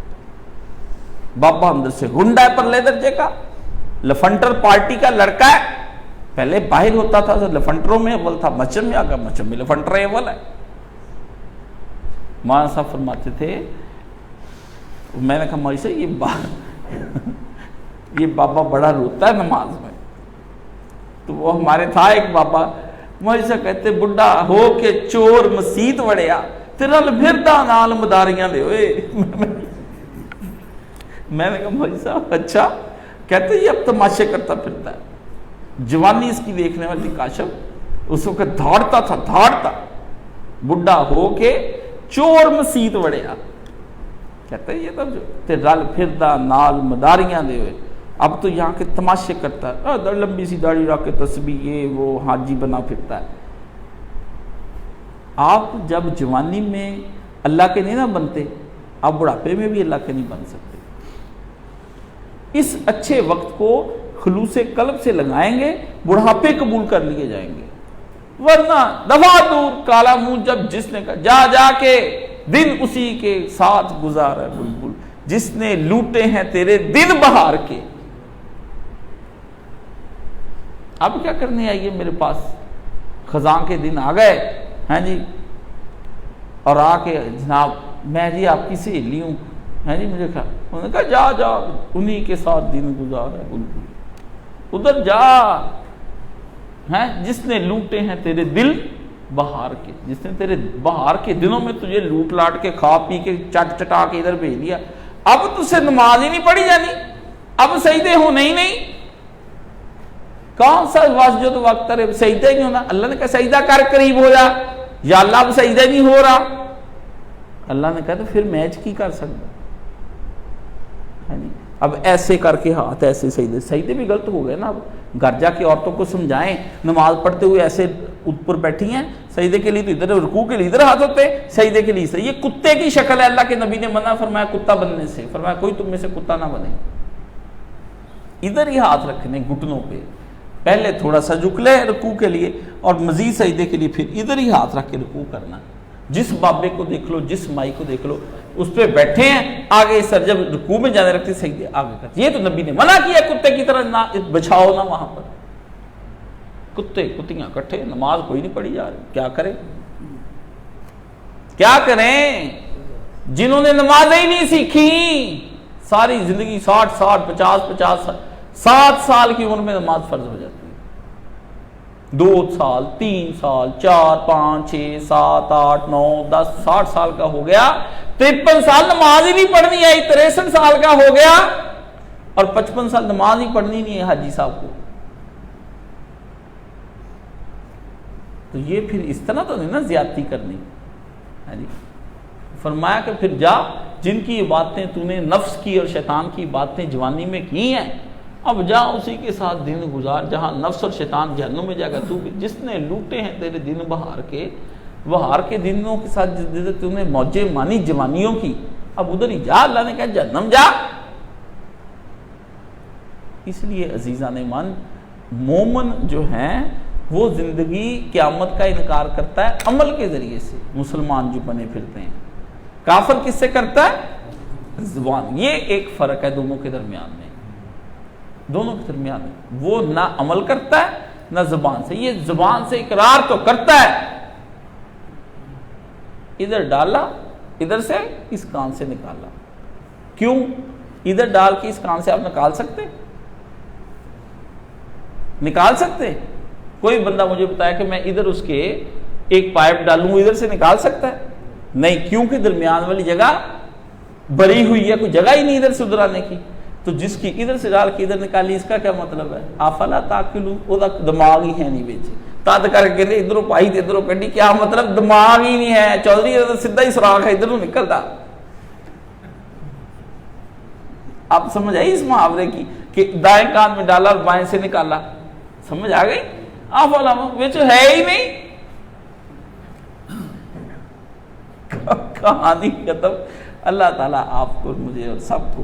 بابا اندر سے گنڈا ہے پرلے درجے کا، لفنٹر پارٹی کا لڑکا ہے. پہلے باہر ہوتا تھا تو لفنٹروں میں اول تھا، مچم میں آگا مچم میں لفنٹر اول ہے. مولانا صاحب فرماتے تھے، میں نے کہا مولوی صاحب یہ بابا بڑا روتا ہے نماز میں. تو وہ ہمارے تھا ایک بابا، مولوی صاحب کہتے بڈھا ہو کے چور مسیت وڑیا تیرا پھردا نال مداریاں دے ہوئے. میں نے کہا مولوی صاحب اچھا. کہتے یہ اب تماشے کرتا پھرتا ہے. جوانی اس کی دیکھنے والی کاشف اس وقت دھاڑتا تھا، دھاڑتا بڈھا ہو کے چور مسیت وڑیا. کہتا ہے یہ تو تیرا پھردا نال مداریاں دے ہوئے. اب تو یہاں کے تماشے کرتا ہے، لمبی سی داڑھی رکھ کے تسبیح یہ وہ حاجی بنا پھرتا ہے. آپ جب جوانی میں اللہ کے نہیں نہ بنتے، آپ بڑھاپے میں بھی اللہ کے نہیں بن سکتے. اس اچھے وقت کو خلوص قلب سے لگائیں گے، بڑھاپے قبول کر لیے جائیں گے. ورنہ دفع دور کالا منہ جب جس نے کہا جا کے دن اسی کے ساتھ گزارا ہے بلبل، جس نے لوٹے ہیں تیرے دن بہار کے. اب کیا کرنے آئیے میرے پاس، خزاں کے دن آ گئے، ہیں جی، اور آ کے جناب میں جی آپ کی سہیلی ہوں، ہیں جی مجھے کہا، انہوں نے کہا جا جا انہی کے ساتھ دن گزار ہے بلبل، ادھر جا، ہیں جس نے لوٹے ہیں تیرے دل بہار کے، جس نے تیرے بہار کے دنوں میں تجھے لوٹ لاٹ کے کھا پی کے چٹ چٹا کے ادھر بھیج دیا، اب تجھ سے نماز ہی نہیں پڑھی جانی، اب سجدے ہونے ہی نہیں، کون سا واسجد وقت رہے سجدہ ہی نہیں ہونا، اللہ نے کہا سجدہ کر قریب ہو جا، یا اللہ اب سجدہ نہیں ہو رہا، اللہ نے کہا تو پھر میچ کی کر سکتا ہے نہیں، اب ایسے کر کے ہاتھ ایسے سجدے بھی غلط ہو گئے نا، اب گھر جا کے عورتوں کو سمجھائیں، نماز پڑھتے ہوئے ایسے اوپر بیٹھی ہیں، سجدے کے لیے تو ادھر، رکوع کے لیے ادھر ہاتھ ہوتے، سجدے کے لیے یہ کتے کی شکل ہے، اللہ کے نبی نے منع فرمایا کتا بننے سے، فرمایا کوئی تم میں سے کتا نہ بنے، ادھر ہی ہاتھ رکھنے گھٹنوں پہ، پہلے تھوڑا سا جھک لے رکوع کے لیے اور مزید سجدے کے لیے پھر ادھر ہی ہاتھ رکھ کے رکوع کرنا، جس بابے کو دیکھ لو، جس مائی کو دیکھ لو، اس پہ بیٹھے ہیں آگے سر جب رکوع میں جانے رکھتے سجدے آگے کرتے، یہ تو نبی نے منع کیا کتے کی طرح نہ بچھاؤ نہ وہاں پر، کتے کتیاں کٹھے، نماز کوئی نہیں پڑھی جا رہی، کیا کریں کیا کریں، جنہوں نے نمازیں ہی نہیں سیکھی، ساری زندگی 60 50 7 سال کی عمر میں نماز فرض ہو جاتی ہے، 2 سال 3 سال 4 5 6 7 8 9 10 60 سال کا ہو گیا، 53 سال نماز ہی نہیں پڑھنی آئی، 63 سال کا ہو گیا اور 55 سال نماز ہی پڑھنی نہیں ہے حاجی صاحب کو، تو یہ پھر اس طرح تو نہیں نا زیادتی کرنی، فرمایا کہ پھر جا جن کی باتیں تو نے نفس کی اور شیطان کی باتیں جوانی میں کی ہیں، اب جا اسی کے ساتھ دن گزار جہاں نفس اور شیطان جہنم میں جا کر، تو جس نے لوٹے ہیں تیرے دن بہار کے دنوں کے ساتھ تو نے موجیں مانی جوانیوں کی، اب ادھر ہی جا، اللہ نے کہا جہنم جا۔ اس لیے عزیزان ایمان، مومن جو ہیں وہ زندگی قیامت کا انکار کرتا ہے عمل کے ذریعے سے، مسلمان جو بنے پھرتے ہیں، کافر کس سے کرتا ہے؟ زبان، یہ ایک فرق ہے دونوں کے درمیان میں، وہ نہ عمل کرتا ہے نہ زبان سے، یہ زبان سے اقرار تو کرتا ہے، ادھر ڈالا ادھر سے اس کان سے نکالا، کیوں ادھر ڈال کے اس کان سے آپ نکال سکتے؟ کوئی بندہ مجھے بتایا کہ میں ادھر اس کے ایک پائپ ڈالوں ادھر سے نکال سکتا ہے؟ نہیں، کیونکہ درمیان والی جگہ بری ہوئی ہے، کوئی جگہ ہی نہیں ادھر سے ادھر آنے کی، تو جس کی ادھر سے ڈال کے ادھر نکالی، اس کا کیا مطلب ہے؟ افلا تاکلون، وہ دماغ ہی ہے نہیں بیچے، تد کر کے ادھروں پائی تے ادھروں کڈی، کیا مطلب؟ دماغ ہی نہیں ہے، چودھری سیدھا ہی سوراخ ہے ادھروں نکلتا۔ آپ سمجھ آئی اس محاورے کی کہ دائیں کان میں ڈالا اور بائیں سے نکالا؟ سمجھ آ گئی؟ افلا بیچو ہے ہی نہیں، کہانی ختم۔ اللہ تعالیٰ آپ کو، مجھے اور سب کو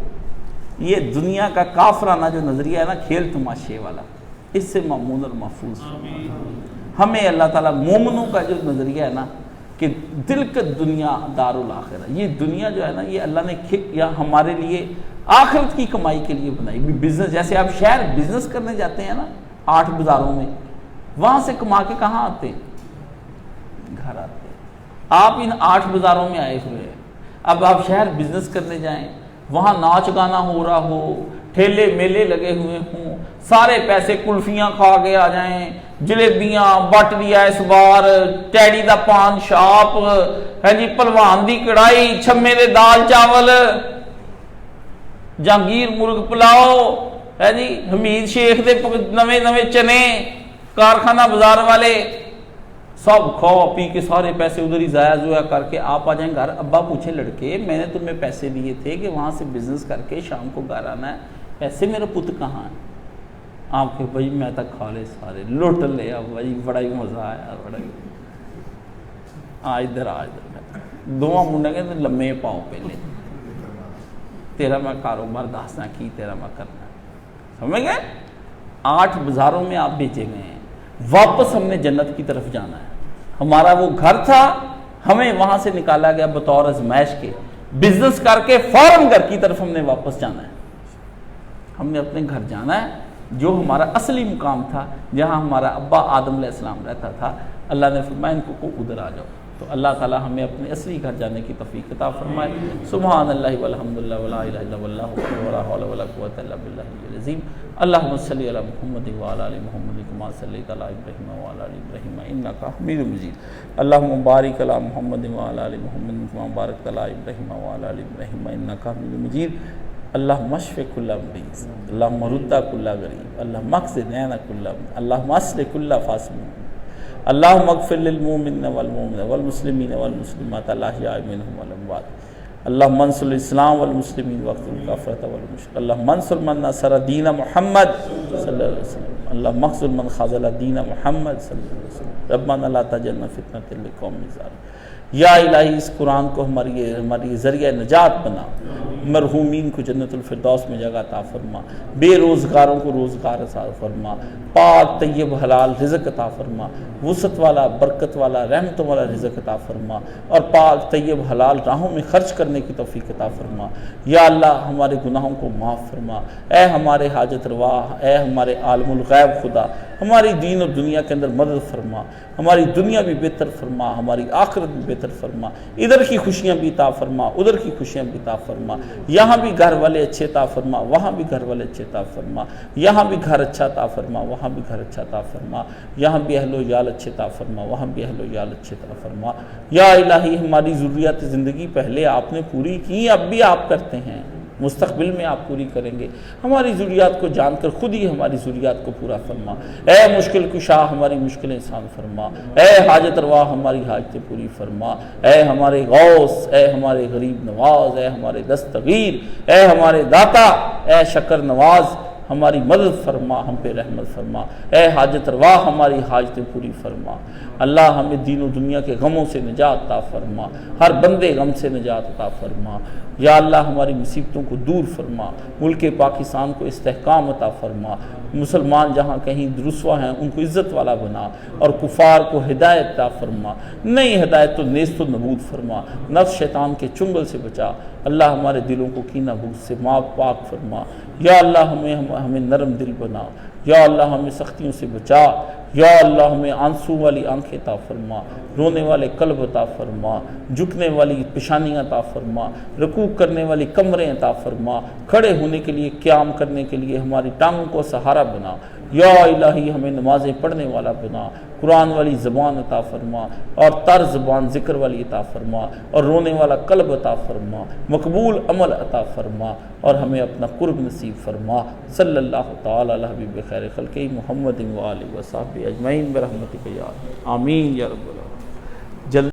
یہ دنیا کا کافرانہ جو نظریہ ہے نا، کھیل تماشے والا، اس سے مامون اور محفوظ، ہمیں اللہ تعالیٰ مومنوں کا جو نظریہ ہے نا کہ دل کا دنیا دار الاخرہ، یہ دنیا جو ہے نا یہ اللہ نے یا ہمارے لیے آخرت کی کمائی کے لیے بنائی۔ بزنس، جیسے آپ شہر بزنس کرنے جاتے ہیں نا 8 بازاروں میں، وہاں سے کما کے کہاں آتے ہیں؟ گھر آتے ہیں۔ آپ ان 8 بازاروں میں آئے ہوئے ہیں، اب آپ شہر بزنس کرنے جائیں، وہاں ناچ گانا ہو رہا ہو، ٹھیلے میلے لگے ہوئے ہوں، سارے پیسے کلفیاں کھا کے آ جائیں، جلیبیاں بٹ لیا اس بار، ٹیڈی دا پان شاپ ہے جی، پلوان دی کڑائی، چھمے دے دال چاول، جہانگیر مرغ پلاؤ ہے جی، حمید شیخ دے نویں چنے، کارخانہ بازار والے، سب کھا پی کے سارے پیسے ادھر ہی ضائع کر کے آپ آ جائیں گھر، ابا پوچھے لڑکے میں نے تمہیں پیسے دیے تھے کہ وہاں سے بزنس کر کے شام کو گھر آنا ہے، پیسے میرا پت کہاں ہے؟ آپ کے بھائی میں تک کھا لے، سارے لوٹ لے، اب بھائی بڑا ہی مزہ آیا، بڑا ہی ادھر دونوں منڈے کے لمے پاؤ پہلے، تیرا میں کاروبار دسنا کی تیرا میں کرنا، سمجھ گئے؟ 8 بازاروں میں آپ بیچے گئے ہیں، واپس ہم نے جنت کی طرف جانا ہے، ہمارا وہ گھر تھا ہمیں وہاں سے نکالا گیا بطور ازمائش کے، بزنس کر کے فوراً گھر کی طرف ہم نے واپس جانا ہے، ہم نے اپنے گھر جانا ہے جو ہمارا اصلی مقام تھا، جہاں ہمارا ابا آدم علیہ السلام رہتا تھا، اللہ نے فرمایا ان کو ادھر آ جاؤ، تو اللہ تعالی ہمیں اپنے اصلی گھر جانے کی توفیق عطا فرمائے۔ سبحان اللہ والحمد للہ ولا الہ الا اللہ ولا حول ولا قوۃ الا باللہ العظیم۔ اللہم صلی علی محمد وعلی آل محمد کما صلیت علی ابراہیم وعلی آل ابراہیم انک حمید مجید۔ اللہم بارک علی محمد وعلی آل محمد کما بارکت علی ابراہیم وعلی آل ابراہیم انک حمید مجید۔ اللہم اشف کل مریض، اللہم رد کل غریب، اللہم اقض دین کل، اللہم اصلح کل فاسد، اللہم اغفر للمؤمنین والمؤمنات والمسلمین والمسلمات الاحیاء منہم والاموات، اللہم انصر الاسلام والمسلمین واقتل الکفرة والمشرکین، اللہم انصر من نصر دین محمد صلی اللہ علیہ وسلم، اللہم اخذل من خذل دین محمد صلی اللہ علیہ وسلم، ربنا لا تجعلنا فتنة للقوم الظالمین۔ یا الہی اس قرآن کو ہماری ذریعہ نجات بنا، مرحومین کو جنت الفردوس میں جگہ عطا فرما، بے روزگاروں کو روزگار عطا فرما، پاک طیب حلال رزق عطا فرما، وسعت والا برکت والا رحمتوں والا رزق عطا فرما، اور پاک طیب حلال راہوں میں خرچ کرنے کی توفیق عطا فرما۔ یا اللہ ہمارے گناہوں کو معاف فرما، اے ہمارے حاجت روا، اے ہمارے عالم الغیب خدا، ہماری دین اور دنیا کے اندر مدد فرما، ہماری دنیا بھی بہتر فرما، ہماری آخرت بھی بہتر فرما، ادھر کی خوشیاں بھی عطا فرما، ادھر کی خوشیاں بھی عطا فرما، یہاں بھی گھر والے اچھے عطا فرما، وہاں بھی گھر والے اچھے عطا فرما، یہاں بھی گھر اچھا عطا فرما، وہاں بھی گھر اچھا عطا فرما، یہاں بھی اہل و یال اچھے عطا فرما، وہاں بھی اہل و یال اچھے عطا فرما۔ یا الہی ہماری ضروریات زندگی پہلے آپ نے پوری کی، اب بھی آپ کرتے ہیں، مستقبل میں آپ پوری کریں گے، ہماری ضروریات کو جان کر خود ہی ہماری ضروریات کو پورا فرما۔ اے مشکل کشا ہماری مشکلیں آسان فرما، اے حاجت روا ہماری حاجتیں پوری فرما، اے ہمارے غوث، اے ہمارے غریب نواز، اے ہمارے دستگیر، اے ہمارے داتا، اے شکر نواز، ہماری مدد فرما، ہم پہ رحمت فرما، اے حاجت روا ہماری حاجتیں پوری فرما۔ اللہ ہمیں دین و دنیا کے غموں سے نجات عطا فرما، ہر بندے غم سے نجات عطا فرما۔ یا اللہ ہماری مصیبتوں کو دور فرما، ملک پاکستان کو استحکام عطا فرما، مسلمان جہاں کہیں رسوا ہیں ان کو عزت والا بنا، اور کفار کو ہدایت عطا فرما، نئی ہدایت تو نیست و نبود فرما، نفس شیطان کے چنگل سے بچا۔ اللہ ہمارے دلوں کو کینہ بغض سے پاک فرما۔ یا اللہ ہمیں نرم دل بنا، یا اللہ ہمیں سختیوں سے بچا، یا اللہ ہمیں آنسو والی آنکھیں عطا فرما، رونے والے قلب عطا فرما، جھکنے والی پیشانیاں عطا فرما، رکوع کرنے والی کمریں عطا فرما، کھڑے ہونے کے لیے قیام کرنے کے لیے ہماری ٹانگوں کو سہارا بنا۔ یا الہی ہمیں نمازیں پڑھنے والا بنا، قرآن والی زبان عطا فرما، اور تر زبان ذکر والی عطا فرما، اور رونے والا قلب عطا فرما، مقبول عمل عطا فرما، اور ہمیں اپنا قرب نصیب فرما۔ صلی اللہ تعالی علی حبیب خیر خلق محمد و آلہ و صحبہ اجمعین برحمتک یا آمین یا رب العالمین۔